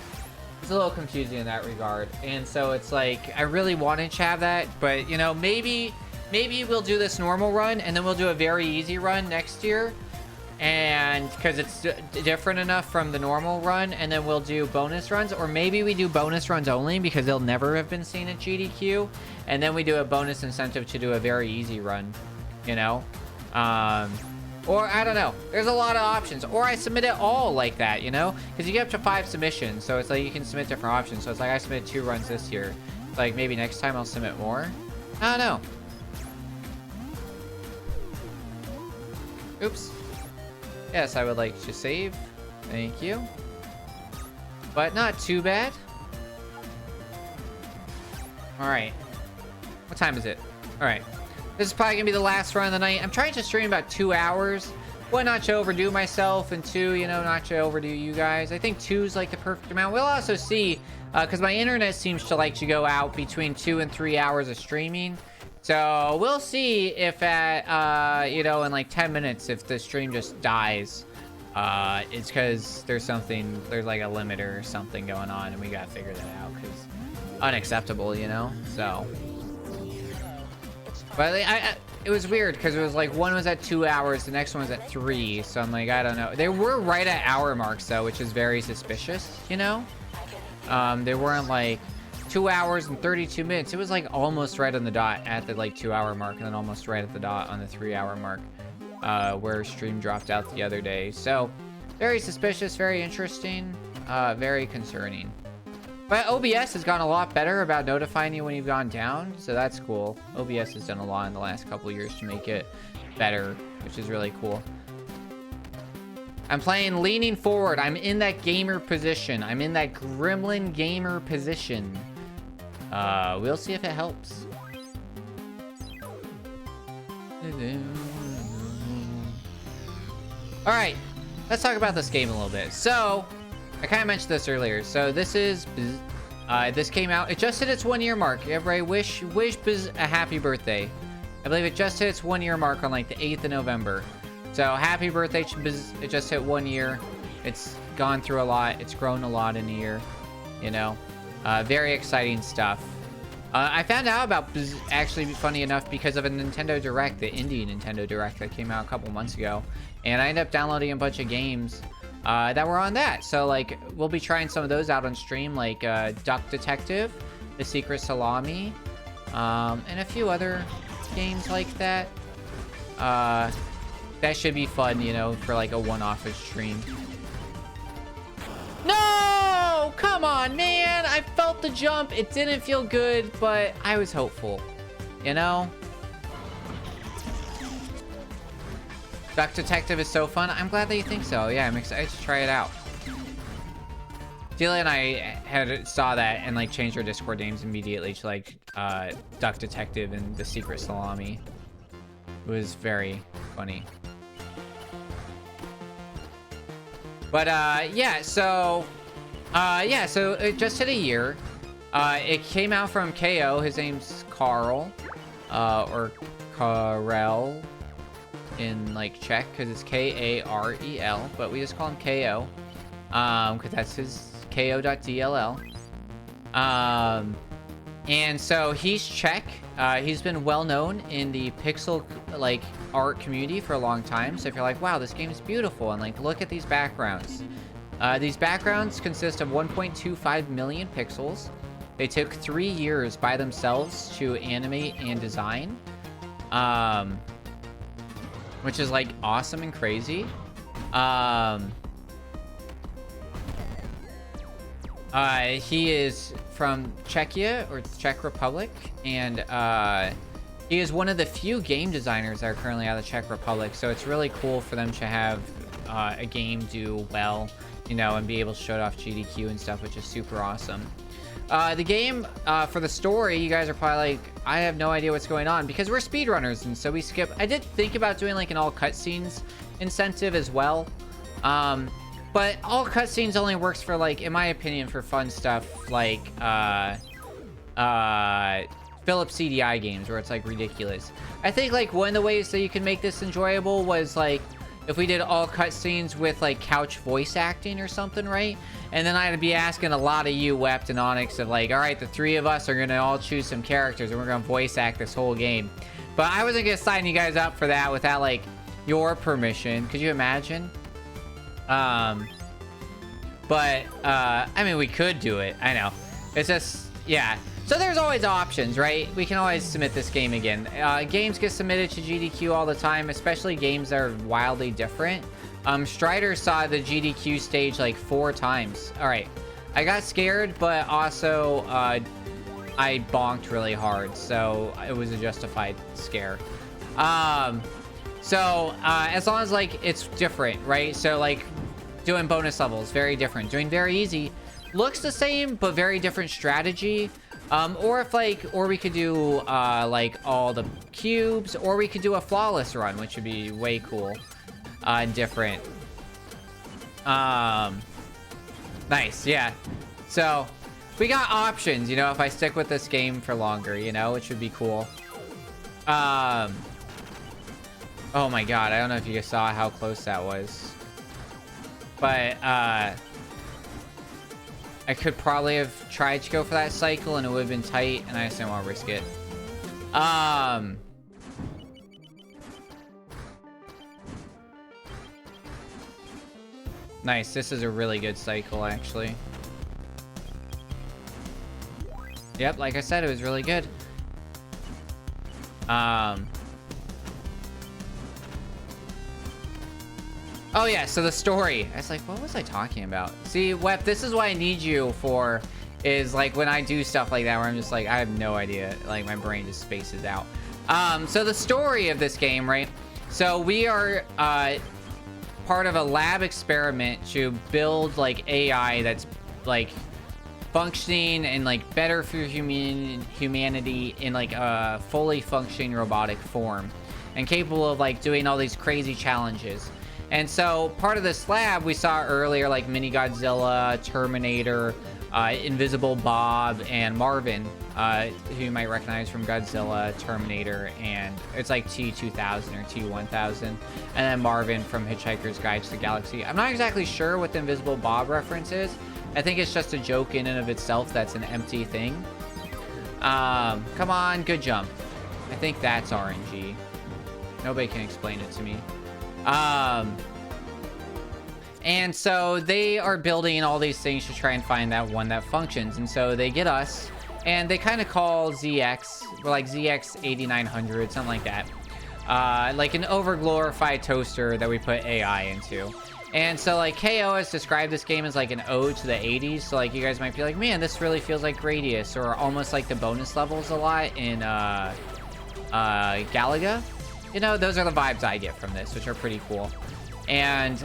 it's a little confusing in that regard. And so it's like, I really wanted to have that, but you know, maybe we'll do this normal run and then we'll do a very easy run next year. And because it's different enough from the normal run, and then we'll do bonus runs, or maybe we do bonus runs only because they'll never have been seen at GDQ. And then we do a bonus incentive to do a very easy run, you know? Or I don't know. There's a lot of options. Or I submit it all like that, you know? Because you get up to 5 submissions. So it's like you can submit different options. So it's like I submitted 2 runs this year. Like maybe next time I'll submit more. I don't know. Oops. Yes, I would like to save. Thank you. But not too bad. Alright. What time is it? Alright. This is probably gonna be the last run of the night. I'm trying to stream about 2 hours. One, not to overdo myself, and two, you know, not to overdo you guys. I think 2 is like the perfect amount. We'll also see, because my internet seems to like to go out between 2 and 3 hours of streaming. So we'll see if at, you know, in like 10 minutes, if the stream just dies. It's because there's like a limiter or something going on, and we gotta figure that out, because unacceptable, you know? So, but it was weird, because it was like one was at 2 hours, the next one was at 3, so I'm like, I don't know. They were right at hour marks, though, which is very suspicious, you know? They weren't like 2 hours and 32 minutes. It was like almost right on the dot at the like 2 hour mark, and then almost right at the dot on the 3 hour mark, where stream dropped out the other day. So very suspicious, very interesting, very concerning. But OBS has gotten a lot better about notifying you when you've gone down, so that's cool. OBS has done a lot in the last couple of years to make it better, which is really cool. I'm playing leaning forward. I'm in that gamer position. I'm in that gremlin gamer position. We'll see if it helps. All right, let's talk about this game a little bit. So, I kind of mentioned this earlier. So this is, this came out. It just hit its 1 year mark. Everybody wish Biz a happy birthday. I believe it just hit its 1 year mark on like the 8th of November. So happy birthday, Biz. It just hit 1 year. It's gone through a lot. It's grown a lot in a year, you know. Very exciting stuff. I found out about Biz, actually, funny enough, because of a Nintendo Direct, the indie Nintendo Direct that came out a couple months ago. And I ended up downloading a bunch of games that were on that. So, like, we'll be trying some of those out on stream, like Duck Detective, The Secret Salami, and a few other games like that. That should be fun, you know, for like a one-off stream. No! Come on, man! I felt the jump. It didn't feel good, but I was hopeful. You know? Duck Detective is so fun. I'm glad that you think so. Yeah, I'm excited to try it out. Delia and I saw that and like changed our Discord names immediately to like Duck Detective and The Secret Salami. It was very funny. But yeah, so it just hit a year. It came out from KO. His name's Carl, or Karel in like Czech, because it's Karel, but we just call him KO, because that's his ko.dll. And so he's Czech. He's been well known in the pixel like art community for a long time. So if you're like, wow, this game is beautiful, and like, look at these backgrounds. These backgrounds consist of 1.25 million pixels. They took 3 years by themselves to animate and design, which is like awesome and crazy. He is from Czechia, or Czech Republic, and he is one of the few game designers that are currently out of the Czech Republic, so it's really cool for them to have a game do well, you know, and be able to show it off GDQ and stuff, which is super awesome. The game, for the story, you guys are probably like, I have no idea what's going on, because we're speedrunners, and so we skip. I did think about doing like an all cutscenes incentive as well, but all cutscenes only works for, like, in my opinion, for fun stuff like Philips CDI games, where it's like ridiculous. I think like one of the ways that you can make this enjoyable was like if we did all cutscenes with like couch voice acting or something, right? And then I'd be asking a lot of you, Wept and Onyx, of like, all right, the 3 of us are gonna all choose some characters and we're gonna voice act this whole game. But I wasn't gonna sign you guys up for that without like your permission. Could you imagine? But I mean, we could do it. I know. It's just, yeah. So there's always options, right? We can always submit this game again. Games get submitted to GDQ all the time, especially games that are wildly different. Strider saw the GDQ stage like 4 times. All right. I got scared, but also I bonked really hard, so it was a justified scare. So as long as like it's different, right? So like doing bonus levels, very different. Doing very easy, looks the same, but very different strategy. Or if like, or we could do like all the cubes, or we could do a flawless run, which would be way cool and different. Nice, yeah. So we got options, you know, if I stick with this game for longer, you know, which would be cool. Oh my god, I don't know if you guys saw how close that was. But I could probably have tried to go for that cycle and it would have been tight, and I just didn't want to risk it. Nice, this is a really good cycle, actually. Yep, like I said, it was really good. Oh yeah, so the story. I was like, what was I talking about? See, Wep, this is what I need you for, is like when I do stuff like that where I'm just like, I have no idea. Like my brain just spaces out. So the story of this game, right? So we are part of a lab experiment to build like AI that's like functioning and like better for humanity in like a fully functioning robotic form and capable of like doing all these crazy challenges. And so part of this lab we saw earlier, like Mini Godzilla, Terminator, Invisible Bob, and Marvin, who you might recognize from Godzilla, Terminator, and it's like T-2000 or T-1000, and then Marvin from Hitchhiker's Guide to the Galaxy. I'm not exactly sure what the Invisible Bob reference is. I think it's just a joke in and of itself that's an empty thing. Come on, good jump. I think that's RNG. Nobody can explain it to me. And so they are building all these things to try and find that one that functions. And so they get us, and they kind of call ZX, or like ZX 8900, something like that. Like an overglorified toaster that we put AI into. And so like KO has described this game as like an ode to the 80s. So like you guys might be like, man, this really feels like Gradius, or almost like the bonus levels a lot in Galaga. You know, those are the vibes I get from this, which are pretty cool. And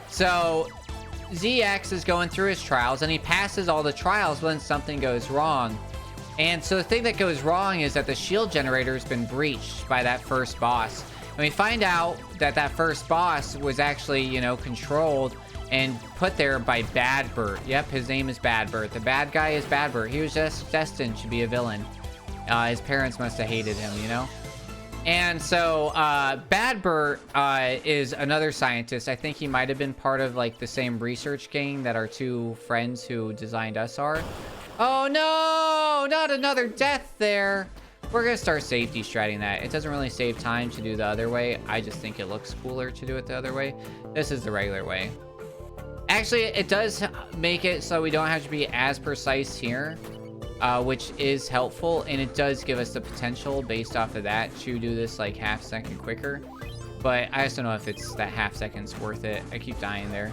so ZX is going through his trials, and he passes all the trials, when something goes wrong. And so the thing that goes wrong is that the shield generator has been breached by that first boss. And we find out that that first boss was actually, you know, controlled and put there by Bad Bert. Yep, his name is Bad Bert. The bad guy is Bad Bert. He was just destined to be a villain. His parents must have hated him, you know? And so Bad Bert is another scientist. I think he might have been part of like the same research gang that our two friends who designed us are. Oh no, not another death there. We're gonna start safety stratting that. It doesn't really save time to do the other way. I just think it looks cooler to do it the other way. This is the regular way. Actually, it does make it so we don't have to be as precise here. Which is helpful, and it does give us the potential based off of that to do this like half second quicker, but I just don't know if it's that half second's worth it. I keep dying there.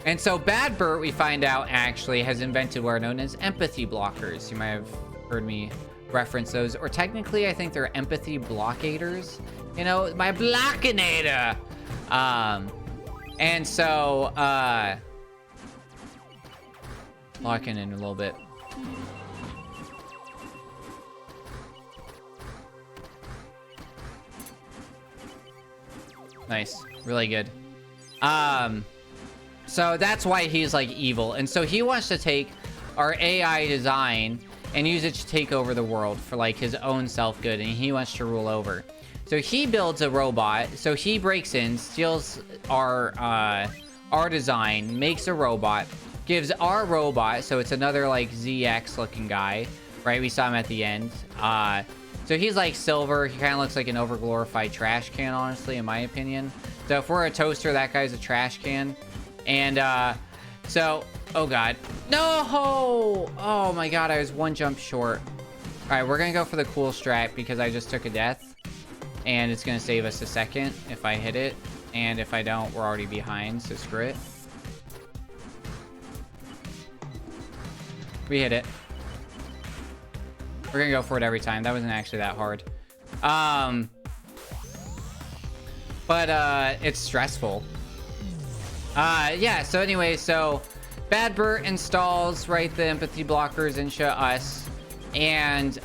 And so Bad Bert, we find out, actually has invented what are known as empathy blockers. You might have heard me reference those, or technically I think they're empathy blockaders, you know, my blockinator. And so locking in a little bit. Nice, really good. So that's why he's like evil, and so he wants to take our AI design and use it to take over the world for like his own self-good, and he wants to rule over. So he builds a robot. So he breaks in, steals our design, makes a robot, gives our robot, so it's another like ZX looking guy, right? We saw him at the end. So he's like silver. He kind of looks like an overglorified trash can, honestly, in my opinion. So if we're a toaster, that guy's a trash can. And so, oh god, no! Oh my god, I was one jump short. All right, we're gonna go for the cool strat because I just took a death, and it's gonna save us a second if I hit it, and if I don't, we're already behind, so screw it. We hit it. We're gonna go for it every time. That wasn't actually that hard. But it's stressful. Yeah, so anyway, so Bad Bert installs, right, the empathy blockers into us. And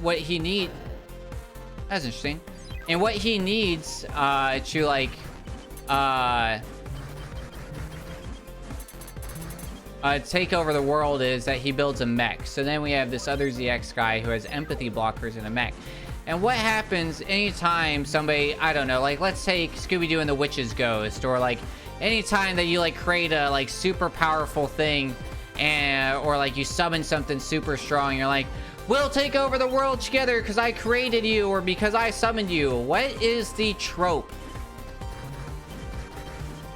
what he needs... That's interesting. And what he needs to, like... take over the world is that he builds a mech. So then we have this other ZX guy who has empathy blockers in a mech. And what happens anytime somebody, I don't know, like let's take Scooby-Doo and the Witch's Ghost, or like anytime that you like create a like super powerful thing, and or like you summon something super strong, you're like, we'll take over the world together because I created you or because I summoned you. What is the trope?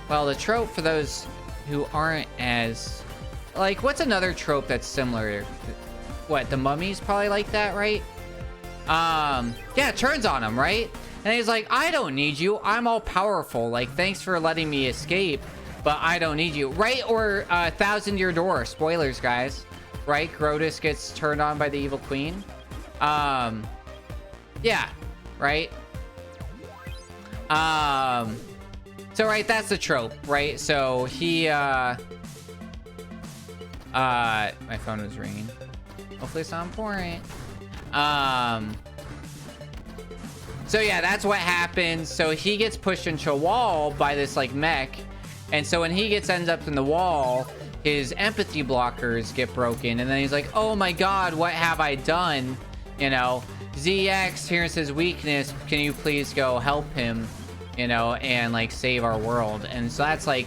Well, the trope, for those who aren't as... Like, what's another trope that's similar? What, the Mummy's probably like that, right? Yeah, it turns on him, right? And he's like, I don't need you. I'm all powerful. Like, thanks for letting me escape, but I don't need you, right? Or Thousand Year Door. Spoilers, guys. Right? Grotus gets turned on by the evil queen. Yeah, right? So, right, that's the trope, right? So, he, my phone was ringing. Hopefully it's not important. So, yeah, that's what happens. So, he gets pushed into a wall by this, like, mech. And so, when he ends up in the wall, his empathy blockers get broken. And then he's like, oh, my God, what have I done? You know, ZX, here's his weakness. Can you please go help him? You know, and like save our world. And so that's like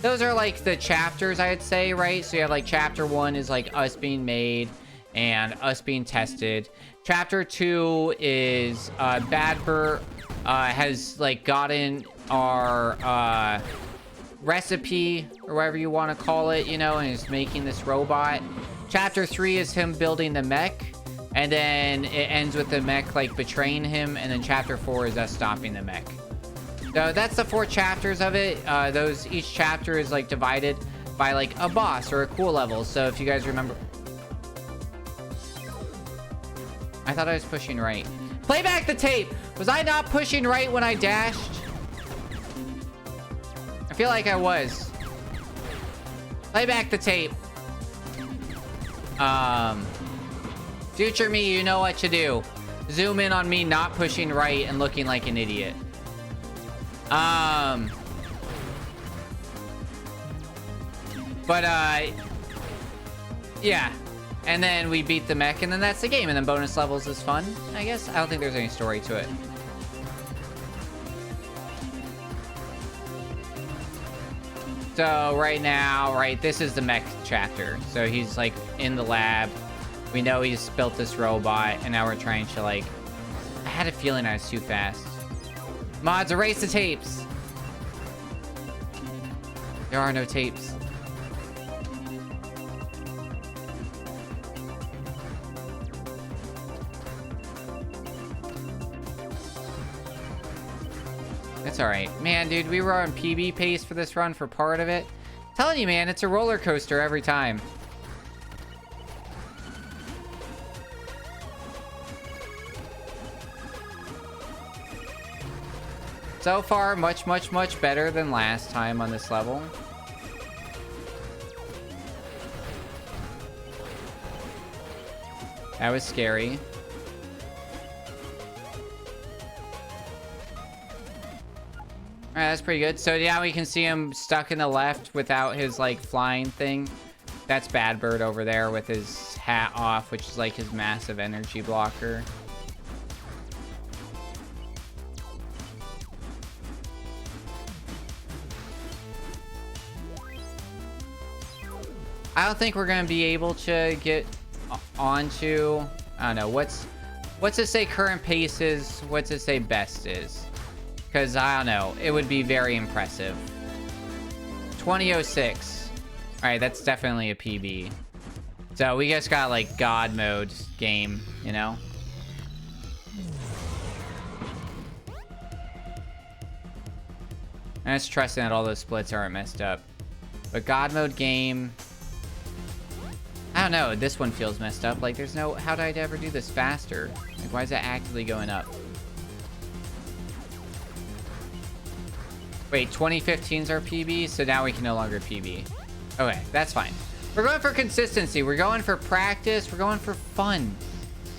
those are like the chapters, I'd say, right? So you have like chapter 1 is like us being made and us being tested. Chapter 2 is Bad Bert has like gotten our recipe or whatever you want to call it, you know, and is making this robot. Chapter 3 is him building the mech, and then it ends with the mech like betraying him, and then chapter 4 is us stopping the mech. So that's the 4 chapters of it. Each chapter is like divided by like a boss or a cool level. So if you guys remember, I thought I was pushing right. Play back the tape. Was I not pushing right when I dashed? I feel like I was. Play back the tape. Future me, you know what to do. Zoom in on me not pushing right and looking like an idiot. Yeah. And then we beat the mech, and then that's the game. And then bonus levels is fun, I guess. I don't think there's any story to it. So right now, right, this is the mech chapter. So he's like in the lab. We know he's built this robot, and now we're trying to like... I had a feeling I was too fast. Mods, erase the tapes. There are no tapes. It's alright. Man, dude, we were on PB pace for this run for part of it. I'm telling you, man, it's a roller coaster every time. So far, much, much, much better than last time on this level. That was scary. Alright, that's pretty good. So yeah, we can see him stuck in the left without his like flying thing. That's Bad Bert over there with his hat off, which is like his massive energy blocker. I don't think we're gonna be able to get onto... I don't know, what's it say current pace is? What's it say best is? Because, I don't know, it would be very impressive. 2006. Alright, that's definitely a PB. So, we just got, like, God mode game, you know? And it's trusting that all those splits aren't messed up. But God mode game... I don't know, this one feels messed up. Like, there's no... How did I ever do this faster? Like, why is that actively going up? Wait, 2015's our PB, so now we can no longer PB. Okay, that's fine. We're going for consistency. We're going for practice. We're going for fun.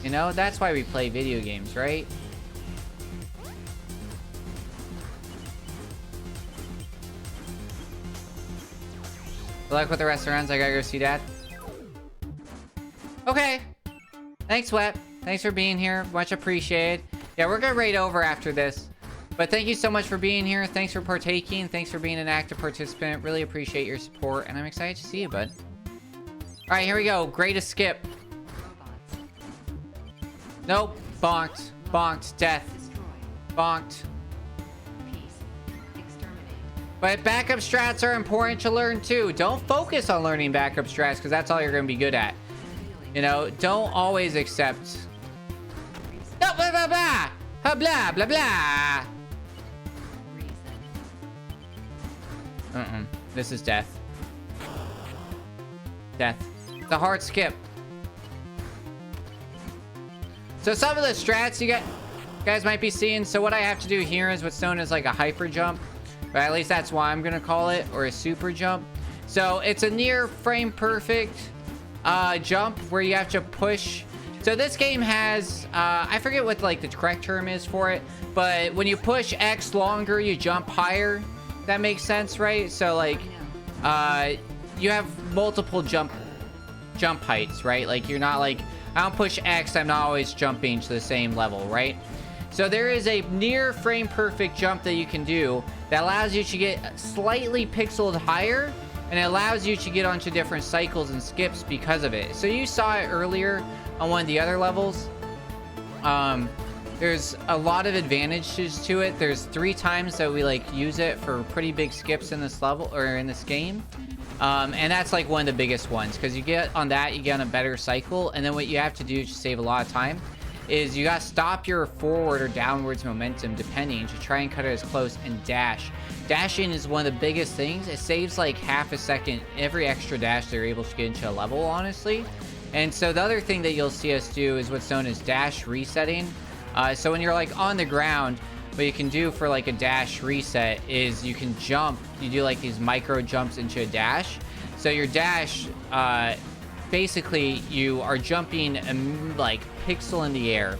You know, that's why we play video games, right? Good luck with the restaurants. I gotta go see Dad. Okay. Thanks, Wet. Thanks for being here. Much appreciated. Yeah, we're gonna raid over after this. But thank you so much for being here. Thanks for partaking. Thanks for being an active participant. Really appreciate your support. And I'm excited to see you, bud. Alright, here we go. Greatest skip. Nope. Bonked. Bonked. Death. Bonked. But backup strats are important to learn too. Don't focus on learning backup strats because that's all you're going to be good at. You know, don't always accept. No, blah, blah, blah. Blah, blah, blah. This is death. Death. It's a hard skip. So some of the strats you guys might be seeing. So what I have to do here is what's known as like a hyper jump. But at least that's why I'm going to call it. Or a super jump. So it's a near frame perfect jump where you have to push. So this game has, I forget what like the correct term is for it. But when you push X longer, you jump higher. That makes sense, right? So like, you have multiple jump heights, right? Like you're not like, I don't push X, I'm not always jumping to the same level, right? So there is a near frame perfect jump that you can do that allows you to get slightly pixeled higher, and it allows you to get onto different cycles and skips because of it. So you saw it earlier on one of the other levels. There's a lot of advantages to it. There's 3 times that we like use it for pretty big skips in this level or in this game. And that's like one of the biggest ones because you get on that, you get on a better cycle. And then what you have to do to save a lot of time is you got to stop your forward or downwards momentum depending to try and cut it as close and dash. Dashing is one of the biggest things. It saves like half a second every extra dash they're able to get into a level, honestly. And so the other thing that you'll see us do is what's known as dash resetting. So when you're like on the ground, what you can do for like a dash reset is you can jump. You do like these micro jumps into a dash. So your dash, basically you are jumping like pixel in the air,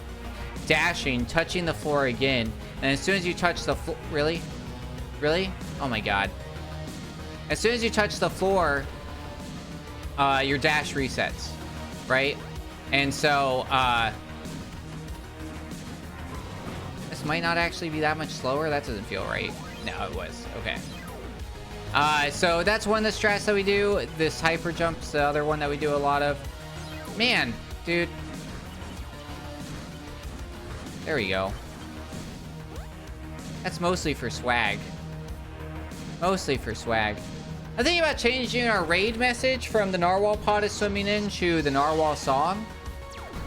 dashing, touching the floor again. And as soon as you touch the floor, really? Oh my God. As soon as you touch the floor, your dash resets, right? And so, this might not actually be that much slower. That doesn't feel right. No, it was. Okay. So that's one of the strats that we do. This hyper jump's the other one that we do a lot of. Man, dude. There we go. That's mostly for swag. Mostly for swag. I'm thinking about changing our raid message from the narwhal pod is swimming in to the narwhal song.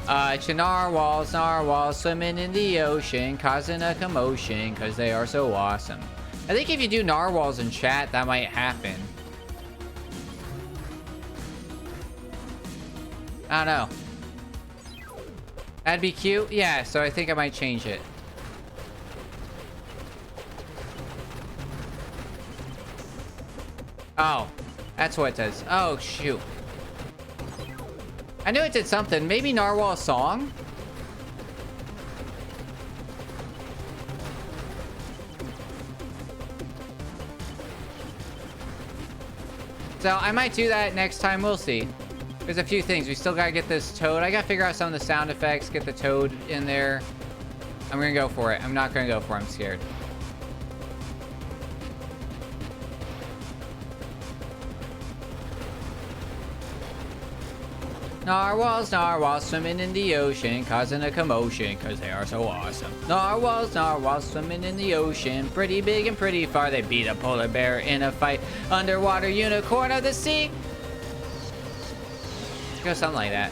To narwhals swimming in the ocean, causing a commotion, because they are so awesome. I think if you do narwhals in chat, that might happen. I don't know. That'd be cute. Yeah, so I think I might change it. Oh, that's what it does. Oh, shoot. I knew it did something. Maybe narwhal song? So I might do that next time. We'll see. There's a few things. We still gotta get this toad. I gotta figure out some of the sound effects, get the toad in there. I'm gonna go for it. I'm not gonna go for it. I'm scared. Narwhals swimming in the ocean, causing a commotion, cause they are so awesome. Narwhals swimming in the ocean, pretty big and pretty far. They beat a polar bear in a fight. Underwater unicorn of the sea. Go something like that.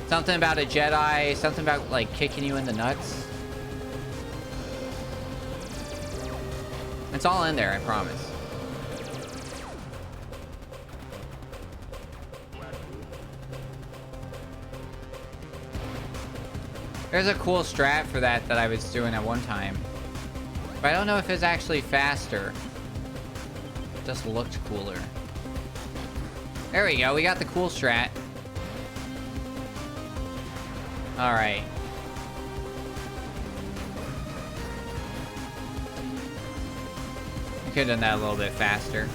Something about a Jedi, something about like kicking you in the nuts. It's all in there, I promise. There's a cool strat for that I was doing at one time. But I don't know if it's actually faster. It just looked cooler. There we go. We got the cool strat. All right. I could have done that a little bit faster.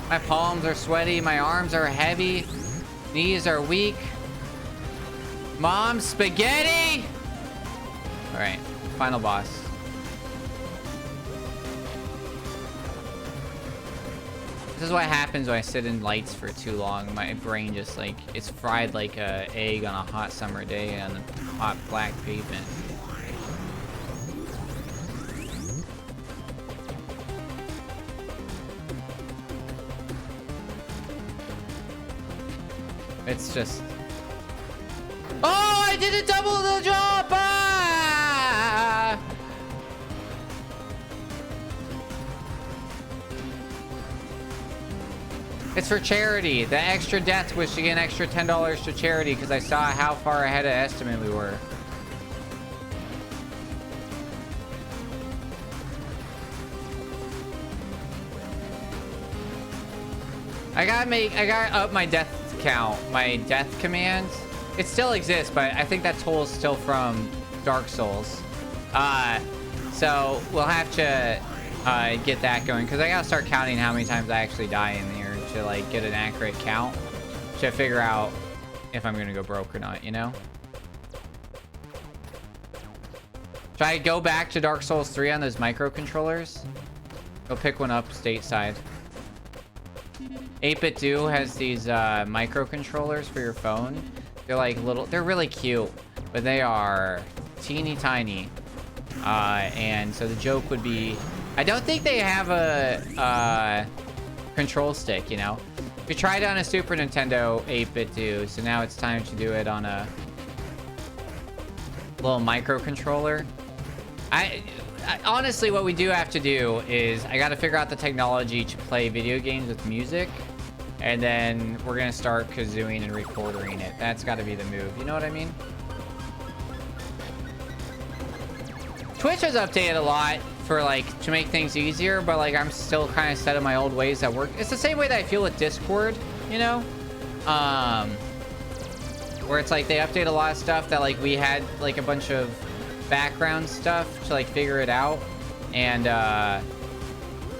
My palms are sweaty. My arms are heavy. Knees are weak. Mom, spaghetti! All right. Final boss. This is what happens when I sit in lights for too long. My brain just like, it's fried like a egg on a hot summer day on a hot black pavement. It's just... Oh, I did a double the jump! Ah! It's for charity. The extra death wish to get an extra $10 to charity because I saw how far ahead of estimate we were. I gotta up my death count, my death commands. It still exists, but I think that toll is still from Dark Souls. So we'll have to get that going because I gotta start counting how many times I actually die in here to like get an accurate count to figure out if I'm gonna go broke or not, you know? Should I go back to Dark Souls 3 on those microcontrollers? Go pick one up stateside. 8-Bit Do has these microcontrollers for your phone. They're like little, they're really cute, but they are teeny tiny. And so the joke would be, I don't think they have a control stick, you know? We tried it on a Super Nintendo 8-Bit Do, so now it's time to do it on a little microcontroller. I honestly, what we do have to do is I got to figure out the technology to play video games with music, and then we're gonna start kazooing and recording it. That's got to be the move. You know what I mean? Twitch has updated a lot for like to make things easier, but like I'm still kind of set in my old ways that work. It's the same way that I feel with Discord, you know, where it's like they update a lot of stuff that like we had like a bunch of background stuff to like figure it out, and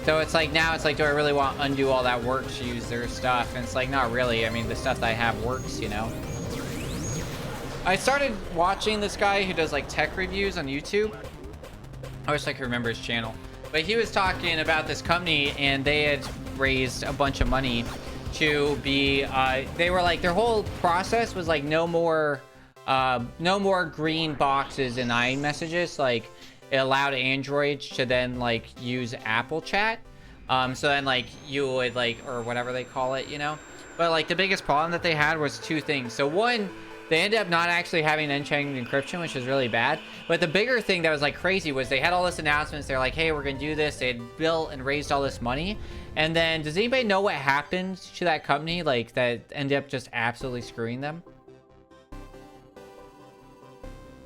so it's like now it's like, do I really want to undo all that work to use their stuff? And it's like, not really. I mean, the stuff that I have works, you know. I started watching this guy who does like tech reviews on YouTube. I wish I could remember his channel, but he was talking about this company, and they had raised a bunch of money to be they were like, their whole process was like no more green boxes in iMessages. Like it allowed Android to then like use Apple Chat, so then like you would like, or whatever they call it, you know. But like the biggest problem that they had was two things. So one, they ended up not actually having end-to-end encryption, which is really bad. But the bigger thing that was like crazy was they had all this announcements. They're like, hey, we're gonna do this. They had built and raised all this money, and then does anybody know what happened to that company, like that ended up just absolutely screwing them?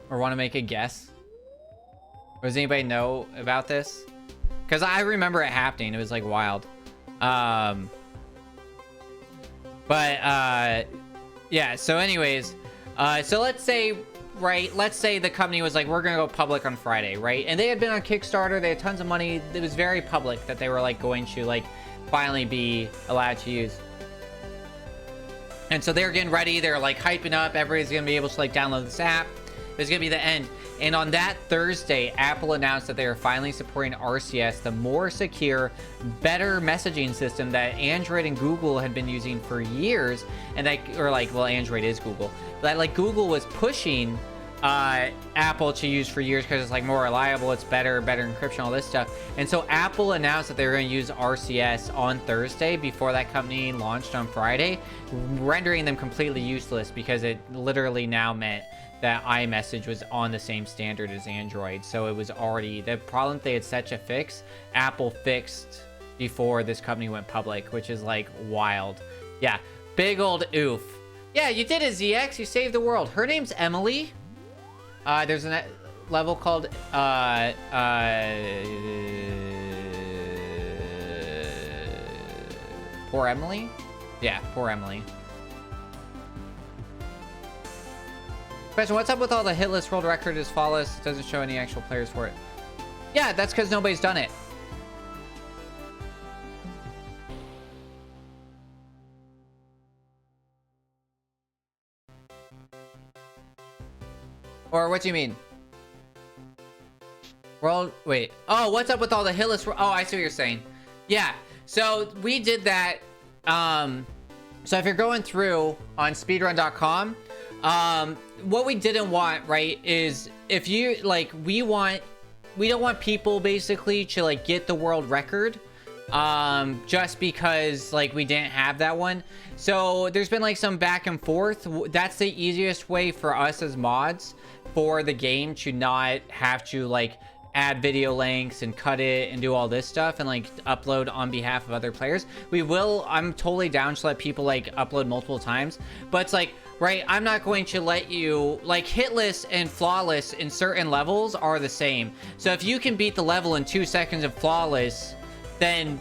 Or want to make a guess? Or does anybody know about this? Because I remember it happening. It was like wild. Yeah, so anyways, so let's say, right, let's say the company was like, we're gonna go public on Friday, right? And they had been on Kickstarter, they had tons of money. It was very public that they were like going to like finally be allowed to use. And so they're getting ready, they're like hyping up, everybody's gonna be able to like download this app. It's gonna be the end. And on that Thursday, Apple announced that they are finally supporting RCS, the more secure, better messaging system that Android and Google had been using for years. And that, or like, well, Android is Google. That like Google was pushing Apple to use for years because it's like more reliable, it's better encryption, all this stuff. And so Apple announced that they were going to use RCS on Thursday before that company launched on Friday, rendering them completely useless because it literally now meant that iMessage was on the same standard as Android. So it was already, the problem they had set to fix, Apple fixed before this company went public, which is like wild. Yeah, big old oof. Yeah, you did it, ZX, you saved the world. Her name's Emily. There's a level called Poor Emily? Yeah, poor Emily. Question, what's up with all the hitless world record is flawless? It doesn't show any actual players for it. Yeah, that's because nobody's done it. Or what do you mean? World, wait. Oh, what's up with all the hitless? Oh, I see what you're saying. Yeah, so we did that. So if you're going through on speedrun.com, what we didn't want, right, is if you, like, we don't want people basically to, like, get the world record, just because, like, we didn't have that one. So there's been, like, some back and forth. That's the easiest way for us as mods for the game to not have to, like, add video links and cut it and do all this stuff and, like, upload on behalf of other players. I'm totally down to let people, like, upload multiple times, but it's like, right, I'm not going to let you, like, hitless and flawless in certain levels are the same. So if you can beat the level in 2 seconds of flawless, then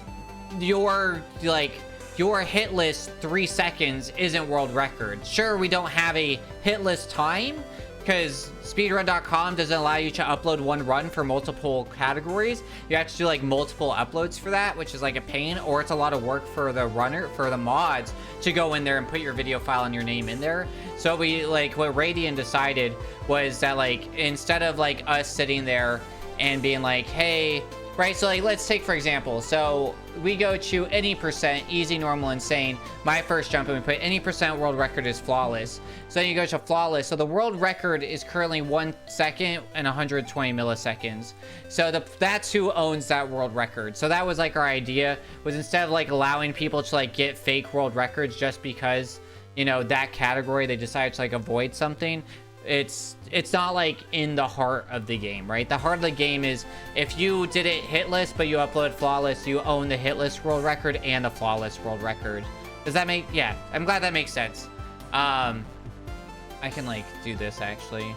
your hitless 3 seconds isn't world record. Sure, we don't have a hitless time because speedrun.com doesn't allow you to upload one run for multiple categories. You have to do, like, multiple uploads for that, which is, like, a pain, or it's a lot of work for the mods to go in there and put your video file and your name in there. So we, like, what Radian decided was that, like, instead of, like, us sitting there and being like, hey, right, so, like, let's take for example, so we go to any percent, easy, normal, insane, my first jump, and we put any percent world record is flawless. So then you go to flawless. So the world record is currently 1 second and 120 milliseconds. So that's who owns that world record. So that was, like, our idea, was instead of, like, allowing people to, like, get fake world records just because, you know, that category they decided to, like, avoid something. It's not, like, in the heart of the game, right? The heart of the game is if you did it hitless but you upload flawless, you own the hitless world record and the flawless world record. Does that make, yeah, I'm glad that makes sense. I can, like, do this actually.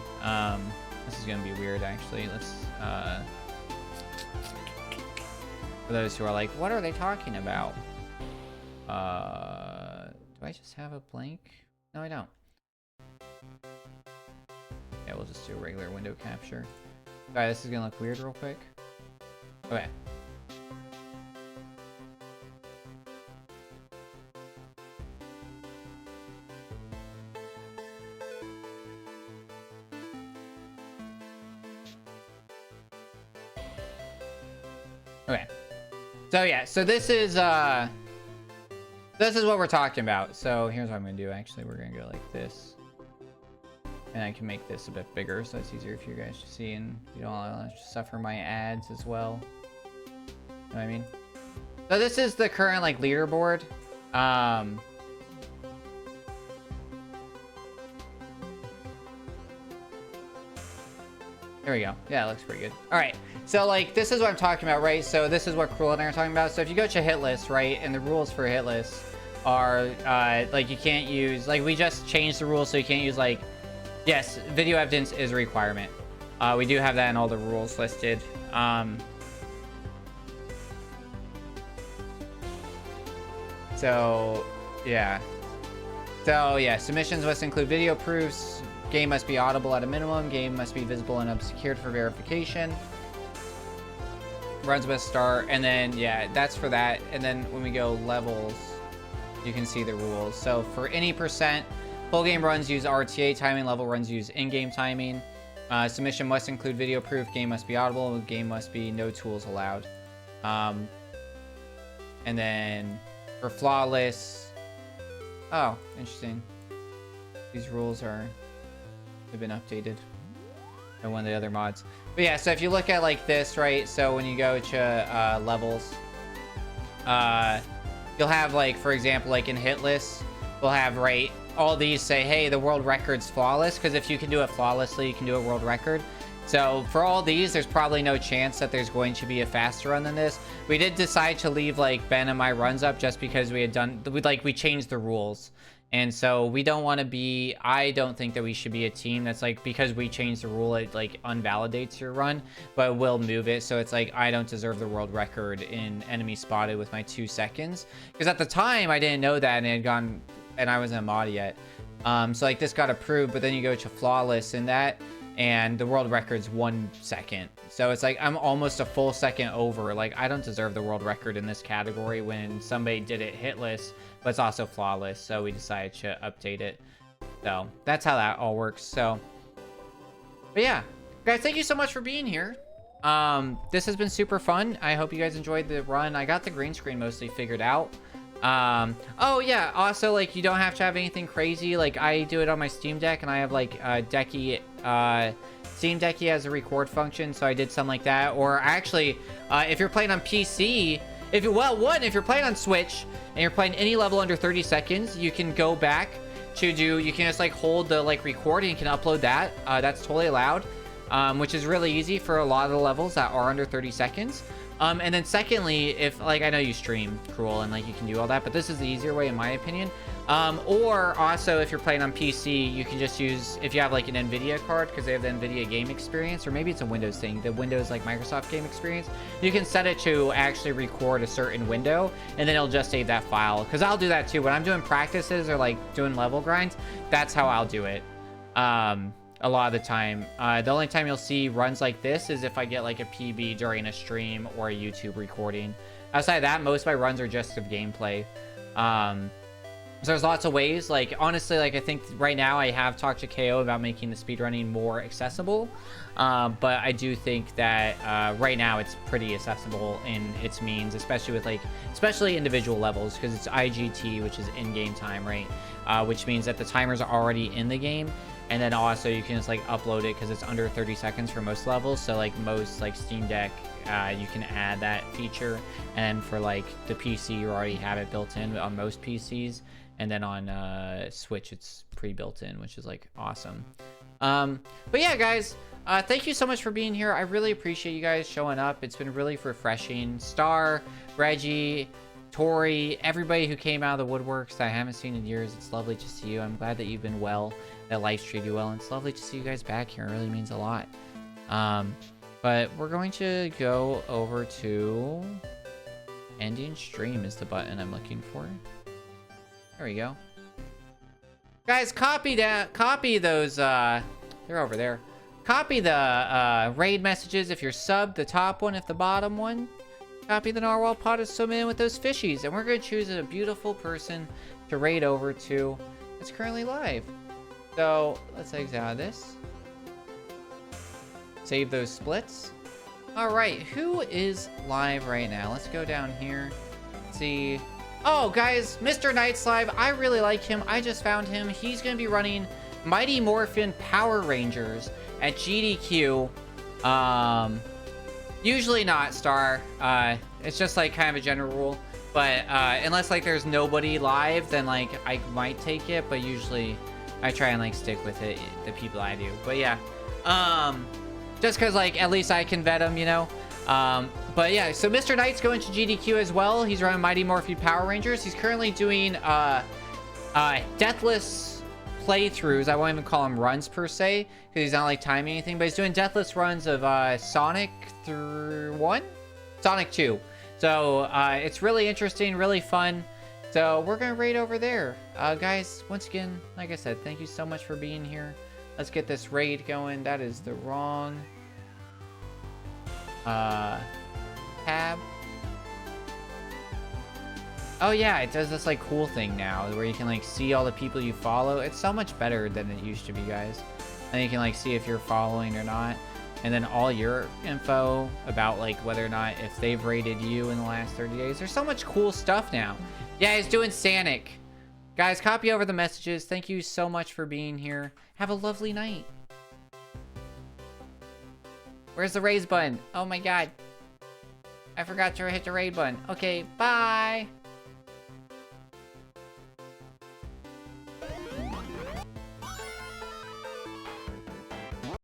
This is gonna be weird actually. Let's for those who are like, what are they talking about? Do I just have a blank? No, I don't. Yeah, we'll just do a regular window capture. Alright, this is gonna look weird real quick. Okay. Okay. So yeah, so this is what we're talking about. So here's what I'm gonna do actually. We're gonna go like this. And I can make this a bit bigger so it's easier for you guys to see, and you don't want to suffer my ads as well. You know what I mean? So this is the current, like, leaderboard. There we go. Yeah, it looks pretty good. All right. So, like, this is what I'm talking about, right? So this is what Cruel and I are talking about. So if you go to hitless, right, and the rules for hitless are, like, you can't use, like, we just changed the rules so you can't use, like, yes, video evidence is a requirement. We do have that in all the rules listed. So, yeah. So, yeah, submissions must include video proofs. Game must be audible at a minimum. Game must be visible and unsecured for verification. Runs must start. And then, yeah, that's for that. And then when we go levels, you can see the rules. So, for any percent, full game runs use RTA timing, level runs use in-game timing. Submission must include video proof, game must be audible, game must be no tools allowed. And then for flawless, oh, interesting. These rules have been updated by one of the other mods. But yeah, so if you look at, like, this, right, so when you go to levels, you'll have, like, for example, like in hitless, we'll have, right, all these say, hey, the world record's flawless, because if you can do it flawlessly, you can do a world record. So for all these, there's probably no chance that there's going to be a faster run than this. We did decide to leave, like, Ben and my runs up just because we had done, we changed the rules. And so we don't want to be, I don't think that we should be a team that's like, because we changed the rule, it like unvalidates your run, but we'll move it. So it's like, I don't deserve the world record in enemy spotted with my 2 seconds. Because at the time I didn't know that, and it had gone, and I wasn't a mod yet. So like this got approved, but then you go to flawless in that, and the world record's 1 second. So it's like, I'm almost a full second over. Like, I don't deserve the world record in this category when somebody did it hitless, but it's also flawless. So we decided to update it. So that's how that all works. So, but yeah, guys, thank you so much for being here. This has been super fun. I hope you guys enjoyed the run. I got the green screen mostly figured out. Oh yeah, also, like, you don't have to have anything crazy. Like, I do it on my Steam Deck, and I have like Decky, Steam Decky has a record function, so I did something like that. Or actually, if you're playing on PC, if you're playing on Switch and you're playing any level under 30 seconds, you can go back to you can just like hold the like recording, you can upload that. That's totally allowed, which is really easy for a lot of the levels that are under 30 seconds. And then secondly, if like, I know you stream Cruel and like you can do all that, but this is the easier way in my opinion. Or also if you're playing on PC, you can just use, if you have like an NVIDIA card, because they have the NVIDIA game experience, or maybe it's a Windows thing, the Windows like Microsoft game experience, you can set it to actually record a certain window, and then it'll just save that file. Because I'll do that too. When I'm doing practices or like doing level grinds, that's how I'll do it. A lot of the time. The only time you'll see runs like this is if I get like a PB during a stream or a YouTube recording. Outside of that, most of my runs are just of gameplay. So there's lots of ways. Like, honestly, like, I think right now I have talked to KO about making the speedrunning more accessible. But I do think that right now it's pretty accessible in its means, especially with like, especially individual levels, because it's IGT, which is in-game time, right? Which means that the timers are already in the game. And then also you can just like upload it because it's under 30 seconds for most levels. So like most like Steam Deck, you can add that feature. And for like the PC, you already have it built in on most PCs. And then on Switch, it's pre-built in, which is like awesome. But yeah, guys, thank you so much for being here. I really appreciate you guys showing up. It's been really refreshing. Star, Reggie, Tori, everybody who came out of the woodworks that I haven't seen in years. It's lovely to see you. I'm glad that you've been well, that life treated you well. And it's lovely to see you guys back here. It really means a lot. But we're going to go over to ending stream is the button I'm looking for. There we go. Guys, copy those, they're over there. Copy the raid messages if you're subbed, the top one if the bottom one. Copy the narwhal pod is swimming in with those fishies, and we're going to choose a beautiful person to raid over to that's currently live. So let's exit out of this. Save those splits. All right, who is live right now? Let's go down here. Let's see. Oh, guys, Mr. Knight's live. I really like him. I just found him. He's going to be running Mighty Morphin Power Rangers at GDQ. Usually not, Star. It's just like kind of a general rule. But unless like there's nobody live, then like I might take it. But usually I try and like stick with it, the people I do. But yeah, just because like at least I can vet them, you know. But yeah, so Mr. Knight's going to GDQ as well. He's running Mighty Morphin Power Rangers. He's currently doing deathless playthroughs. I won't even call them runs per se, because he's not like timing anything, but he's doing deathless runs of Sonic 1? Sonic 2. So it's really interesting, really fun. So we're gonna raid over there. Guys, once again, like I said, thank you so much for being here. Let's get this raid going. That is the wrong tab. Oh yeah, it does this like cool thing now where you can like see all the people you follow. It's so much better than it used to be, guys. And you can like see if you're following or not, and then all your info about like whether or not if they've rated you in the last 30 days. There's so much cool stuff now. Yeah, he's doing Sanic. Guys, copy over the messages. Thank you so much for being here. Have a lovely night. Where's the raise button? Oh my god. I forgot to hit the raid button. Okay, bye.